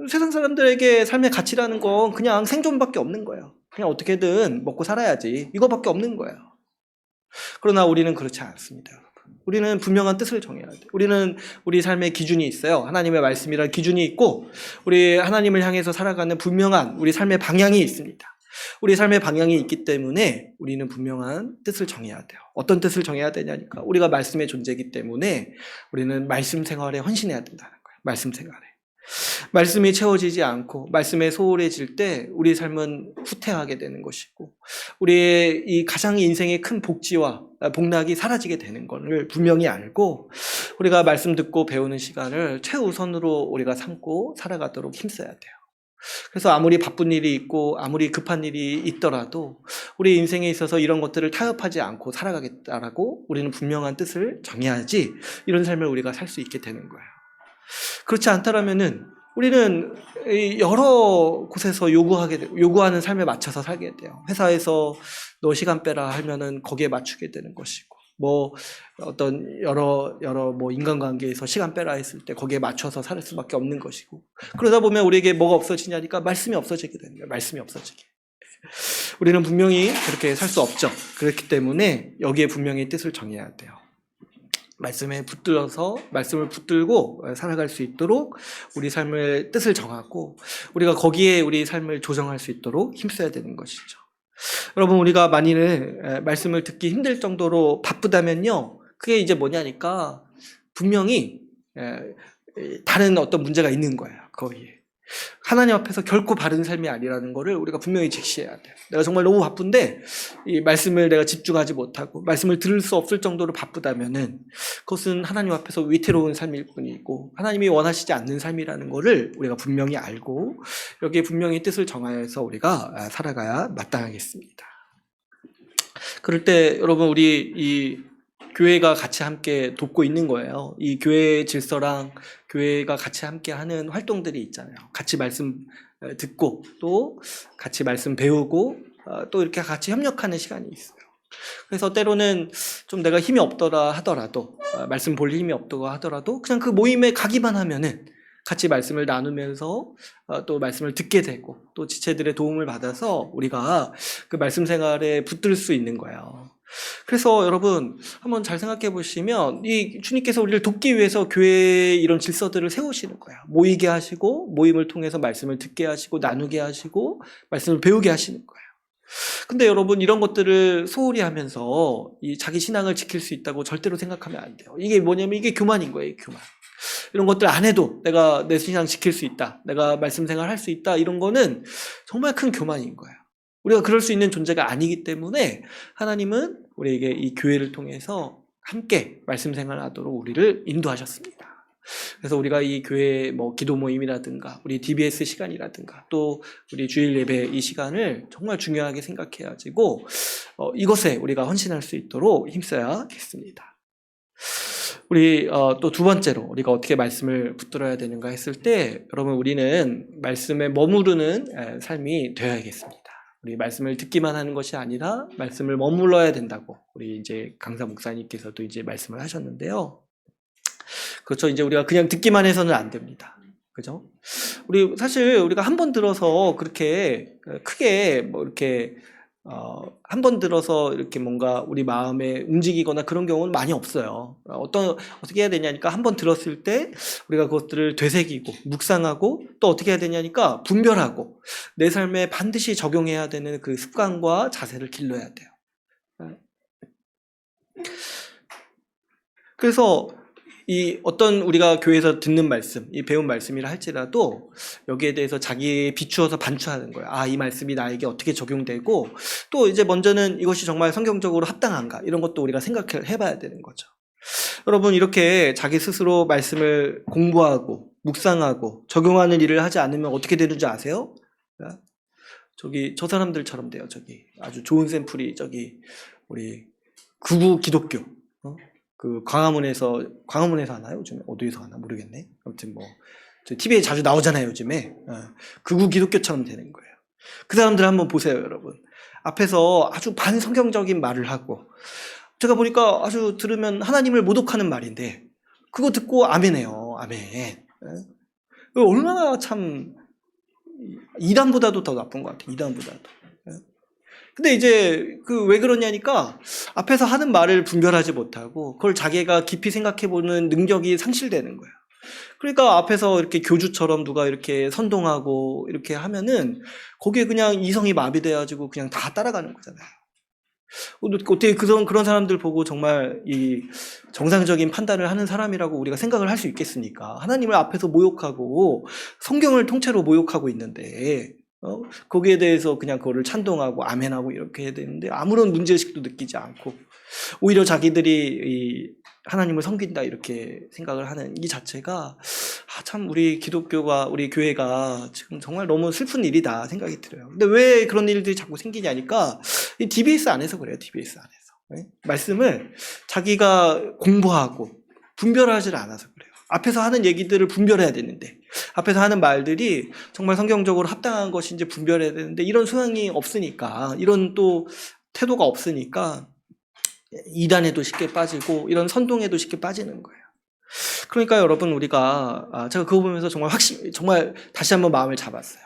세상 사람들에게 삶의 가치라는 건 그냥 생존밖에 없는 거예요. 그냥 어떻게든 먹고 살아야지 이거밖에 없는 거예요. 그러나 우리는 그렇지 않습니다. 우리는 분명한 뜻을 정해야 돼요. 우리는 우리 삶의 기준이 있어요. 하나님의 말씀이라는 기준이 있고 우리 하나님을 향해서 살아가는 분명한 우리 삶의 방향이 있습니다. 우리 삶의 방향이 있기 때문에 우리는 분명한 뜻을 정해야 돼요. 어떤 뜻을 정해야 되냐니까 우리가 말씀의 존재이기 때문에 우리는 말씀 생활에 헌신해야 된다는 거예요. 말씀 생활에. 말씀이 채워지지 않고 말씀에 소홀해질 때 우리 삶은 후퇴하게 되는 것이고 우리의 이 가장 인생의 큰 복지와 복락이 사라지게 되는 것을 분명히 알고 우리가 말씀 듣고 배우는 시간을 최우선으로 우리가 삼고 살아가도록 힘써야 돼요. 그래서 아무리 바쁜 일이 있고 아무리 급한 일이 있더라도 우리 인생에 있어서 이런 것들을 타협하지 않고 살아가겠다라고 우리는 분명한 뜻을 정해야지 이런 삶을 우리가 살 수 있게 되는 거예요. 그렇지 않다라면은 우리는 여러 곳에서 요구하는 삶에 맞춰서 살게 돼요. 회사에서 너 시간 빼라 하면은 거기에 맞추게 되는 것이고, 어떤 여러 인간관계에서 시간 빼라 했을 때 거기에 맞춰서 살 수밖에 없는 것이고, 그러다 보면 우리에게 뭐가 없어지냐니까 말씀이 없어지게 되는 거예요. 말씀이 없어지게. 우리는 분명히 그렇게 살 수 없죠. 그렇기 때문에 여기에 분명히 뜻을 정해야 돼요. 말씀을 붙들고 살아갈 수 있도록 우리 삶의 뜻을 정하고 우리가 거기에 우리 삶을 조정할 수 있도록 힘써야 되는 것이죠. 여러분, 우리가 만일 말씀을 듣기 힘들 정도로 바쁘다면요, 그게 이제 뭐냐니까 분명히 다른 어떤 문제가 있는 거예요. 거기에. 하나님 앞에서 결코 바른 삶이 아니라는 것을 우리가 분명히 직시해야 돼요. 내가 정말 너무 바쁜데 이 말씀을 내가 집중하지 못하고 말씀을 들을 수 없을 정도로 바쁘다면은 그것은 하나님 앞에서 위태로운 삶일 뿐이고 하나님이 원하시지 않는 삶이라는 것을 우리가 분명히 알고 여기에 분명히 뜻을 정하여서 우리가 살아가야 마땅하겠습니다. 그럴 때 여러분, 우리 이 교회가 같이 함께 돕고 있는 거예요. 이 교회의 질서랑 교회가 같이 함께 하는 활동들이 있잖아요. 같이 말씀 듣고 또 같이 말씀 배우고 또 이렇게 같이 협력하는 시간이 있어요. 그래서 때로는 좀 내가 힘이 없더라 하더라도 말씀 볼 힘이 없다고 하더라도 그냥 그 모임에 가기만 하면은 같이 말씀을 나누면서 또 말씀을 듣게 되고 또 지체들의 도움을 받아서 우리가 그 말씀 생활에 붙들 수 있는 거예요. 그래서 여러분 한번 잘 생각해 보시면 이 주님께서 우리를 돕기 위해서 교회에 이런 질서들을 세우시는 거예요. 모이게 하시고 모임을 통해서 말씀을 듣게 하시고 나누게 하시고 말씀을 배우게 하시는 거예요. 근데 여러분 이런 것들을 소홀히 하면서 이 자기 신앙을 지킬 수 있다고 절대로 생각하면 안 돼요. 이게 뭐냐면 이게 교만인 거예요. 교만. 이런 것들 안 해도 내가 내 신앙 지킬 수 있다. 내가 말씀 생활 할 수 있다. 이런 거는 정말 큰 교만인 거예요. 우리가 그럴 수 있는 존재가 아니기 때문에 하나님은 우리에게 이 교회를 통해서 함께 말씀 생활하도록 우리를 인도하셨습니다. 그래서 우리가 이 교회 기도 모임이라든가 우리 DBS 시간이라든가 또 우리 주일 예배 이 시간을 정말 중요하게 생각해가지고 이것에 우리가 헌신할 수 있도록 힘써야겠습니다. 우리 또 두 번째로 우리가 어떻게 말씀을 붙들어야 되는가 했을 때 여러분 우리는 말씀에 머무르는 삶이 되어야겠습니다. 우리 말씀을 듣기만 하는 것이 아니라 말씀을 머물러야 된다고 우리 이제 강사 목사님께서도 이제 말씀을 하셨는데요. 그렇죠. 이제 우리가 그냥 듣기만 해서는 안 됩니다. 그죠? 사실 우리가 한 번 들어서 그렇게 크게 이렇게 한 번 들어서 이렇게 뭔가 우리 마음에 움직이거나 그런 경우는 많이 없어요. 어떻게 해야 되냐니까 한 번 들었을 때 우리가 그것들을 되새기고 묵상하고 또 어떻게 해야 되냐니까 분별하고 내 삶에 반드시 적용해야 되는 그 습관과 자세를 길러야 돼요. 그래서 이 어떤 우리가 교회에서 듣는 말씀, 이 배운 말씀이라 할지라도 여기에 대해서 자기에 비추어서 반추하는 거예요. 아, 이 말씀이 나에게 어떻게 적용되고 또 이제 먼저는 이것이 정말 성경적으로 합당한가 이런 것도 우리가 생각해 봐야 되는 거죠. 여러분 이렇게 자기 스스로 말씀을 공부하고 묵상하고 적용하는 일을 하지 않으면 어떻게 되는지 아세요? 저기 저 사람들처럼 돼요. 저기 아주 좋은 샘플이 저기 우리 극우 기독교 그 광화문에서 하나요? 요즘에 어디에서 하나 모르겠네. 아무튼 뭐 TV에 자주 나오잖아요. 요즘에 극우 기독교처럼 되는 거예요. 그 사람들 한번 보세요, 여러분. 앞에서 아주 반성경적인 말을 하고 제가 보니까 아주 들으면 하나님을 모독하는 말인데 그거 듣고 아멘해요. 아멘. 얼마나 참 이단보다도 더 나쁜 것 같아요. 이단보다도. 근데 이제 그 왜 그러냐니까 앞에서 하는 말을 분별하지 못하고 그걸 자기가 깊이 생각해보는 능력이 상실되는 거예요. 그러니까 앞에서 이렇게 교주처럼 누가 이렇게 선동하고 이렇게 하면은 거기에 그냥 이성이 마비돼가지고 그냥 다 따라가는 거잖아요. 어떻게 그런 사람들 보고 정말 이 정상적인 판단을 하는 사람이라고 우리가 생각을 할 수 있겠습니까? 하나님을 앞에서 모욕하고 성경을 통째로 모욕하고 있는데 거기에 대해서 그냥 그거를 찬동하고 아멘하고 이렇게 해야 되는데 아무런 문제의식도 느끼지 않고 오히려 자기들이 하나님을 섬긴다 이렇게 생각을 하는 이 자체가 참 우리 기독교가 우리 교회가 지금 정말 너무 슬픈 일이다 생각이 들어요. 근데 왜 그런 일들이 자꾸 생기냐니까 이 DBS 안에서 그래요. DBS 안에서 말씀을 자기가 공부하고 분별하지 않아서 그래요. 앞에서 하는 얘기들을 분별해야 되는데 앞에서 하는 말들이 정말 성경적으로 합당한 것인지 분별해야 되는데 이런 소양이 없으니까 이런 또 태도가 없으니까 이단에도 쉽게 빠지고 이런 선동에도 쉽게 빠지는 거예요. 그러니까 여러분 우리가 제가 그거 보면서 정말 다시 한번 마음을 잡았어요.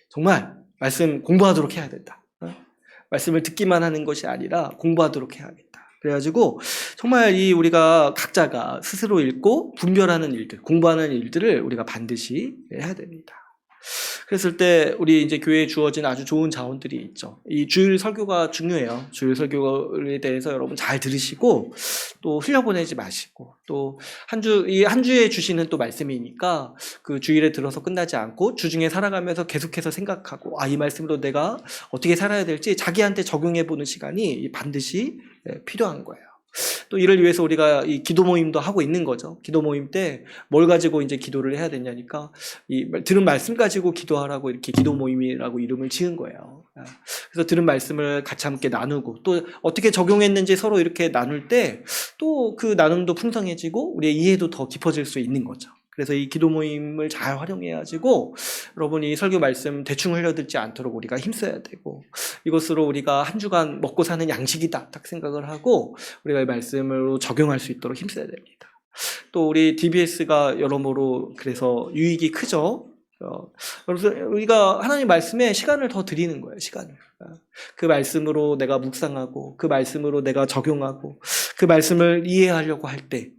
정말 말씀 공부하도록 해야 된다. 말씀을 듣기만 하는 것이 아니라 공부하도록 해야겠다. 그래가지고 정말 우리가 각자가 스스로 읽고 분별하는 일들, 공부하는 일들을 우리가 반드시 해야 됩니다. 그랬을 때 우리 이제 교회에 주어진 아주 좋은 자원들이 있죠. 이 주일 설교가 중요해요. 주일 설교에 대해서 여러분 잘 들으시고 또 흘려보내지 마시고 또 한 주에 주시는 또 말씀이니까 그 주일에 들어서 끝나지 않고 주중에 살아가면서 계속해서 생각하고 이 말씀으로 내가 어떻게 살아야 될지 자기한테 적용해보는 시간이 반드시 필요한 거예요. 또 이를 위해서 우리가 이 기도 모임도 하고 있는 거죠. 기도 모임 때 뭘 가지고 이제 기도를 해야 되냐니까 들은 말씀 가지고 기도하라고 이렇게 기도 모임이라고 이름을 지은 거예요. 그래서 들은 말씀을 같이 함께 나누고 또 어떻게 적용했는지 서로 이렇게 나눌 때 또 그 나눔도 풍성해지고 우리의 이해도 더 깊어질 수 있는 거죠. 그래서 이 기도 모임을 잘 활용해가지고 여러분이 설교 말씀 대충 흘려듣지 않도록 우리가 힘써야 되고 이것으로 우리가 한 주간 먹고 사는 양식이다 딱 생각을 하고 우리가 이 말씀으로 적용할 수 있도록 힘써야 됩니다. 또 우리 DBS가 여러모로 그래서 유익이 크죠. 우리가 하나님 말씀에 시간을 더 드리는 거예요. 시간을. 그 말씀으로 내가 묵상하고 그 말씀으로 내가 적용하고 그 말씀을 이해하려고 할 때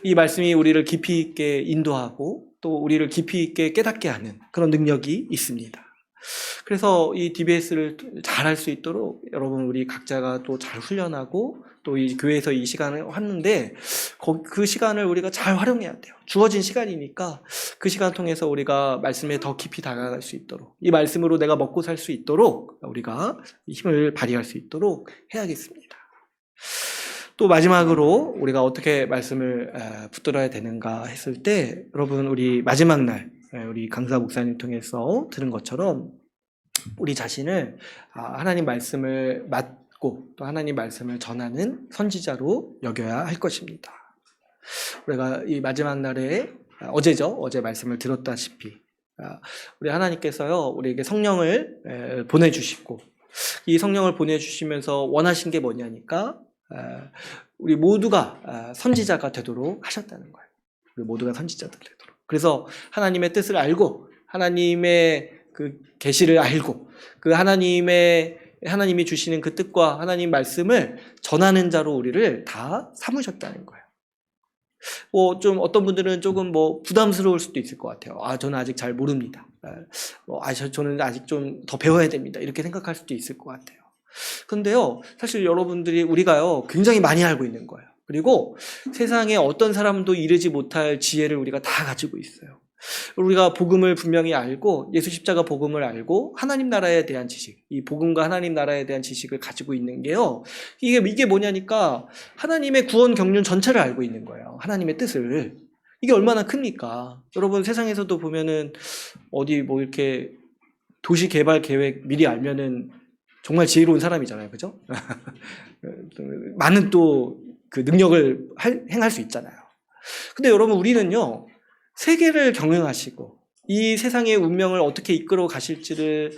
이 말씀이 우리를 깊이 있게 인도하고 또 우리를 깊이 있게 깨닫게 하는 그런 능력이 있습니다. 그래서 이 DBS를 잘 할 수 있도록 여러분 우리 각자가 또 잘 훈련하고 또 이 교회에서 이 시간을 했는데 그 시간을 우리가 잘 활용해야 돼요. 주어진 시간이니까 그 시간 통해서 우리가 말씀에 더 깊이 다가갈 수 있도록 이 말씀으로 내가 먹고 살 수 있도록 우리가 힘을 발휘할 수 있도록 해야겠습니다. 또 마지막으로 우리가 어떻게 말씀을 붙들어야 되는가 했을 때 여러분 우리 마지막 날 우리 강사 목사님 통해서 들은 것처럼 우리 자신을 하나님 말씀을 맡고 또 하나님 말씀을 전하는 선지자로 여겨야 할 것입니다. 우리가 이 마지막 날에 어제 말씀을 들었다시피 우리 하나님께서요 우리에게 성령을 보내주시고 이 성령을 보내주시면서 원하신 게 뭐냐니까 우리 모두가 선지자가 되도록 하셨다는 거예요. 우리 모두가 선지자들 되도록. 그래서 하나님의 뜻을 알고 하나님의 그 계시를 알고 그 하나님이 주시는 그 뜻과 하나님 말씀을 전하는 자로 우리를 다 삼으셨다는 거예요. 좀 어떤 분들은 조금 부담스러울 수도 있을 것 같아요. 저는 아직 잘 모릅니다. 저는 아직 좀 더 배워야 됩니다. 이렇게 생각할 수도 있을 것 같아요. 근데요, 사실 여러분들이 우리가요, 굉장히 많이 알고 있는 거예요. 그리고 세상에 어떤 사람도 이르지 못할 지혜를 우리가 다 가지고 있어요. 우리가 복음을 분명히 알고 예수 십자가 복음을 알고 하나님 나라에 대한 지식, 이 복음과 하나님 나라에 대한 지식을 가지고 있는 게요. 이게 뭐냐니까 하나님의 구원 경륜 전체를 알고 있는 거예요. 하나님의 뜻을. 이게 얼마나 큽니까? 여러분 세상에서도 보면은 어디 뭐 이렇게 도시 개발 계획 미리 알면은 정말 지혜로운 사람이잖아요. 그죠? 많은 또 그 능력을 행할 수 있잖아요. 근데 여러분 우리는요. 세계를 경영하시고 이 세상의 운명을 어떻게 이끌어 가실지를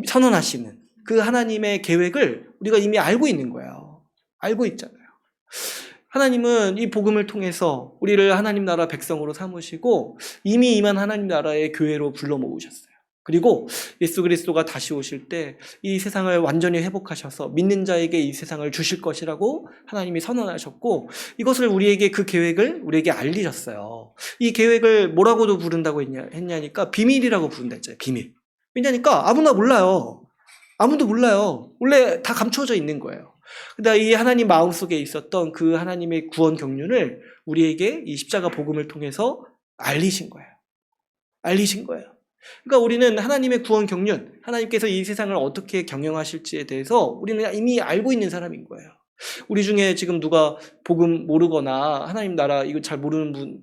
선언하시는 그 하나님의 계획을 우리가 이미 알고 있는 거예요. 알고 있잖아요. 하나님은 이 복음을 통해서 우리를 하나님 나라 백성으로 삼으시고 이미 임한 하나님 나라의 교회로 불러 모으셨어요. 그리고 예수 그리스도가 다시 오실 때 이 세상을 완전히 회복하셔서 믿는 자에게 이 세상을 주실 것이라고 하나님이 선언하셨고 이것을 우리에게 그 계획을 우리에게 알리셨어요. 이 계획을 뭐라고도 부른다고 했냐니까 비밀이라고 부른다 했잖아요. 비밀. 왜냐니까 아무나 몰라요. 아무도 몰라요. 원래 다 감춰져 있는 거예요. 근데 이 하나님 마음속에 있었던 그 하나님의 구원 경륜을 우리에게 이 십자가 복음을 통해서 알리신 거예요. 알리신 거예요. 그러니까 우리는 하나님의 구원 경륜, 하나님께서 이 세상을 어떻게 경영하실지에 대해서 우리는 이미 알고 있는 사람인 거예요. 우리 중에 지금 누가 복음 모르거나 하나님 나라 이거 잘 모르는 분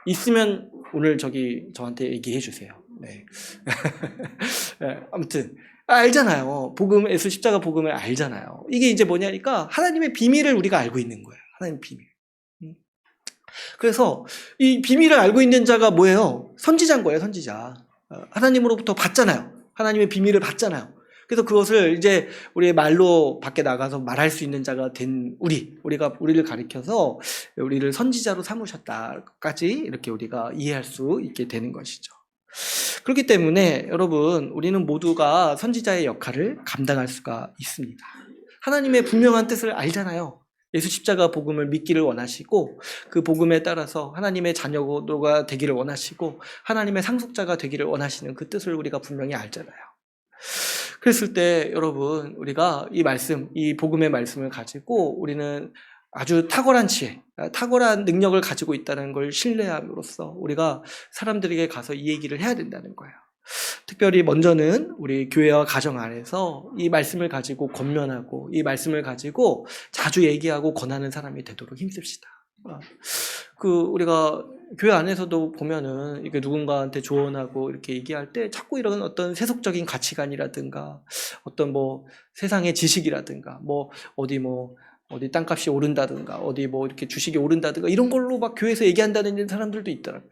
있으면 오늘 저한테 얘기해 주세요. 네. 네, 아무튼 알잖아요. 복음, 예수 십자가 복음을 알잖아요. 이게 이제 뭐냐니까 하나님의 비밀을 우리가 알고 있는 거예요. 하나님의 비밀. 그래서 이 비밀을 알고 있는 자가 뭐예요? 선지자인 거예요, 선지자. 하나님으로부터 받잖아요. 하나님의 비밀을 받잖아요. 그래서 그것을 이제 우리의 말로 밖에 나가서 말할 수 있는 자가 된 우리가 우리를 가리켜서 우리를 선지자로 삼으셨다까지 이렇게 우리가 이해할 수 있게 되는 것이죠. 그렇기 때문에 여러분, 우리는 모두가 선지자의 역할을 감당할 수가 있습니다. 하나님의 분명한 뜻을 알잖아요. 예수 십자가 복음을 믿기를 원하시고 그 복음에 따라서 하나님의 자녀가 되기를 원하시고 하나님의 상속자가 되기를 원하시는 그 뜻을 우리가 분명히 알잖아요. 그랬을 때 여러분 우리가 이 말씀, 이 복음의 말씀을 가지고 우리는 아주 탁월한 지혜, 탁월한 능력을 가지고 있다는 걸 신뢰함으로써 우리가 사람들에게 가서 이 얘기를 해야 된다는 거예요. 특별히 먼저는 우리 교회와 가정 안에서 이 말씀을 가지고 권면하고 이 말씀을 가지고 자주 얘기하고 권하는 사람이 되도록 힘씁시다. 우리가 교회 안에서도 보면은 이렇게 누군가한테 조언하고 이렇게 얘기할 때 자꾸 이런 어떤 세속적인 가치관이라든가 어떤 뭐 세상의 지식이라든가 어디 땅값이 오른다든가 어디 이렇게 주식이 오른다든가 이런 걸로 막 교회에서 얘기한다는 사람들도 있더라고요.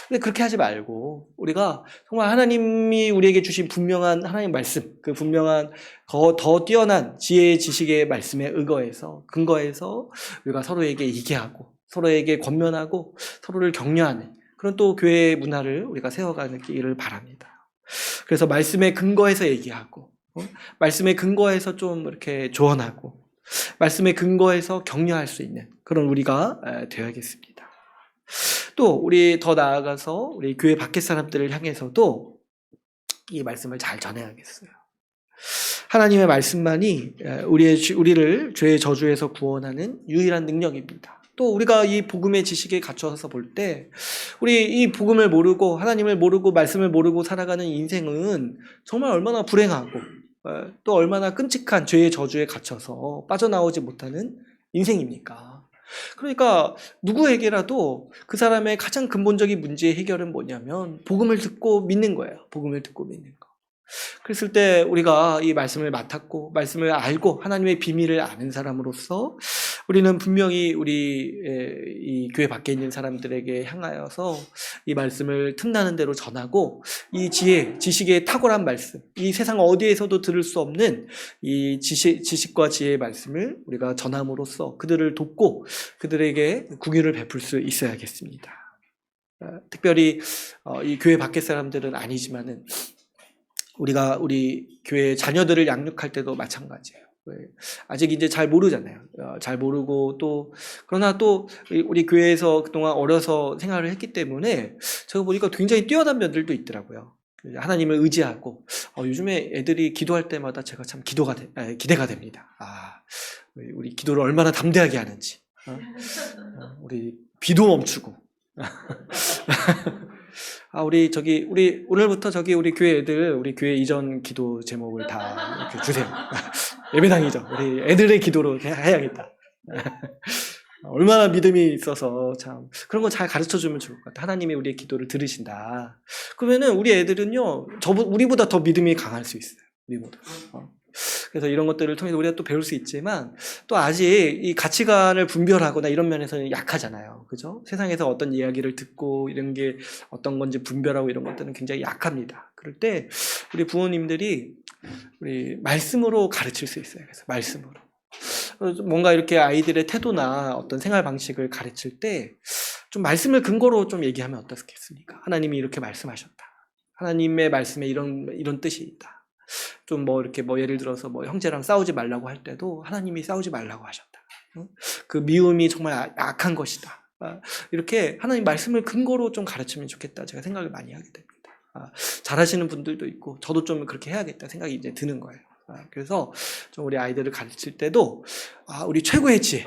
근데 그렇게 하지 말고 우리가 정말 하나님이 우리에게 주신 분명한 하나님 말씀, 그 분명한 더 뛰어난 지혜의 지식의 말씀에 근거해서 우리가 서로에게 얘기하고 서로에게 권면하고 서로를 격려하는 그런 또 교회의 문화를 우리가 세워가기를 바랍니다. 그래서 말씀에 근거해서 얘기하고 말씀에 근거해서 좀 이렇게 조언하고 말씀에 근거해서 격려할 수 있는 그런 우리가 되어야겠습니다. 또 우리 더 나아가서 우리 교회 밖의 사람들을 향해서도 이 말씀을 잘 전해야겠어요. 하나님의 말씀만이 우리를 죄의 저주에서 구원하는 유일한 능력입니다. 또 우리가 이 복음의 지식에 갇혀서 볼 때 우리 이 복음을 모르고 하나님을 모르고 말씀을 모르고 살아가는 인생은 정말 얼마나 불행하고 또 얼마나 끔찍한 죄의 저주에 갇혀서 빠져나오지 못하는 인생입니까? 그러니까 누구에게라도 그 사람의 가장 근본적인 문제의 해결은 뭐냐면 복음을 듣고 믿는 거예요. 복음을 듣고 믿는 거. 그랬을 때 우리가 이 말씀을 맡았고 말씀을 알고 하나님의 비밀을 아는 사람으로서 우리는 분명히 우리 이 교회 밖에 있는 사람들에게 향하여서 이 말씀을 틈나는 대로 전하고 이 지식의 탁월한 말씀, 이 세상 어디에서도 들을 수 없는 이 지식과 지혜의 말씀을 우리가 전함으로써 그들을 돕고 그들에게 긍휼을 베풀 수 있어야겠습니다. 특별히 이 교회 밖의 사람들은 아니지만은 우리가 우리 교회 자녀들을 양육할 때도 마찬가지예요. 아직 이제 잘 모르잖아요. 잘 모르고 그러나 또 우리 교회에서 그동안 어려서 생활을 했기 때문에 제가 보니까 굉장히 뛰어난 면들도 있더라고요. 하나님을 의지하고 요즘에 애들이 기도할 때마다 제가 참 기대가 됩니다. 우리 기도를 얼마나 담대하게 하는지. 우리 비도 멈추고. 우리 오늘부터 우리 교회 애들, 우리 교회 이전 기도 제목을 다 이렇게 주세요. 예배당이죠. 우리 애들의 기도로 해야겠다. 얼마나 믿음이 있어서 참 그런 거 잘 가르쳐 주면 좋을 것 같아요. 하나님이 우리의 기도를 들으신다. 그러면은 우리 애들은요, 우리보다 더 믿음이 강할 수 있어요. 우리보다. 그래서 이런 것들을 통해서 우리가 또 배울 수 있지만 또 아직 이 가치관을 분별하거나 이런 면에서는 약하잖아요. 그죠? 세상에서 어떤 이야기를 듣고 이런 게 어떤 건지 분별하고 이런 것들은 굉장히 약합니다. 그럴 때 우리 부모님들이 우리 말씀으로 가르칠 수 있어요. 그래서 말씀으로. 뭔가 이렇게 아이들의 태도나 어떤 생활 방식을 가르칠 때 좀 말씀을 근거로 좀 얘기하면 어떻겠습니까? 하나님이 이렇게 말씀하셨다. 하나님의 말씀에 이런 뜻이 있다. 좀 이렇게 예를 들어서 형제랑 싸우지 말라고 할 때도 하나님이 싸우지 말라고 하셨다. 그 미움이 정말 악한 것이다. 이렇게 하나님 말씀을 근거로 좀 가르치면 좋겠다. 제가 생각을 많이 하게 됩니다. 잘하시는 분들도 있고 저도 좀 그렇게 해야겠다 생각이 이제 드는 거예요. 그래서 좀 우리 아이들을 가르칠 때도 우리 최고의 지혜,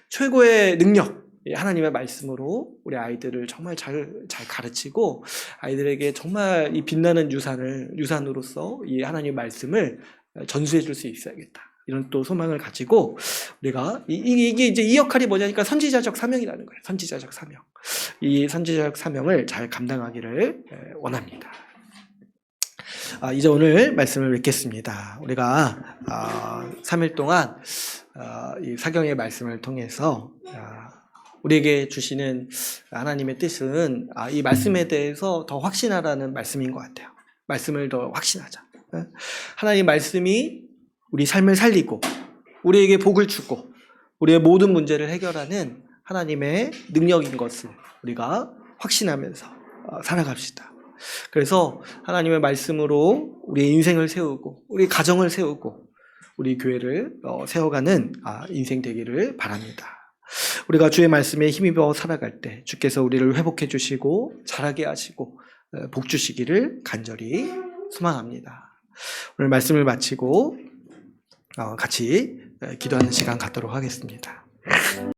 최고의 능력, 하나님의 말씀으로 우리 아이들을 정말 잘 가르치고 아이들에게 정말 이 빛나는 유산으로서 이 하나님의 말씀을 전수해 줄 수 있어야겠다. 이런 또 소망을 가지고 우리가 이게 이제 이 역할이 뭐냐니까 선지자적 사명이라는 거예요. 선지자적 사명. 이 선지자적 사명을 잘 감당하기를 원합니다. 이제 오늘 말씀을 맺겠습니다. 우리가 3일 동안 이 사경의 말씀을 통해서 우리에게 주시는 하나님의 뜻은 이 말씀에 대해서 더 확신하라는 말씀인 것 같아요. 말씀을 더 확신하자. 하나님 말씀이 우리 삶을 살리고 우리에게 복을 주고 우리의 모든 문제를 해결하는 하나님의 능력인 것을 우리가 확신하면서 살아갑시다. 그래서 하나님의 말씀으로 우리의 인생을 세우고 우리 가정을 세우고 우리 교회를 세워가는 인생 되기를 바랍니다. 우리가 주의 말씀에 힘입어 살아갈 때 주께서 우리를 회복해 주시고 자라게 하시고 복 주시기를 간절히 소망합니다. 오늘 말씀을 마치고 같이 기도하는 시간 갖도록 하겠습니다.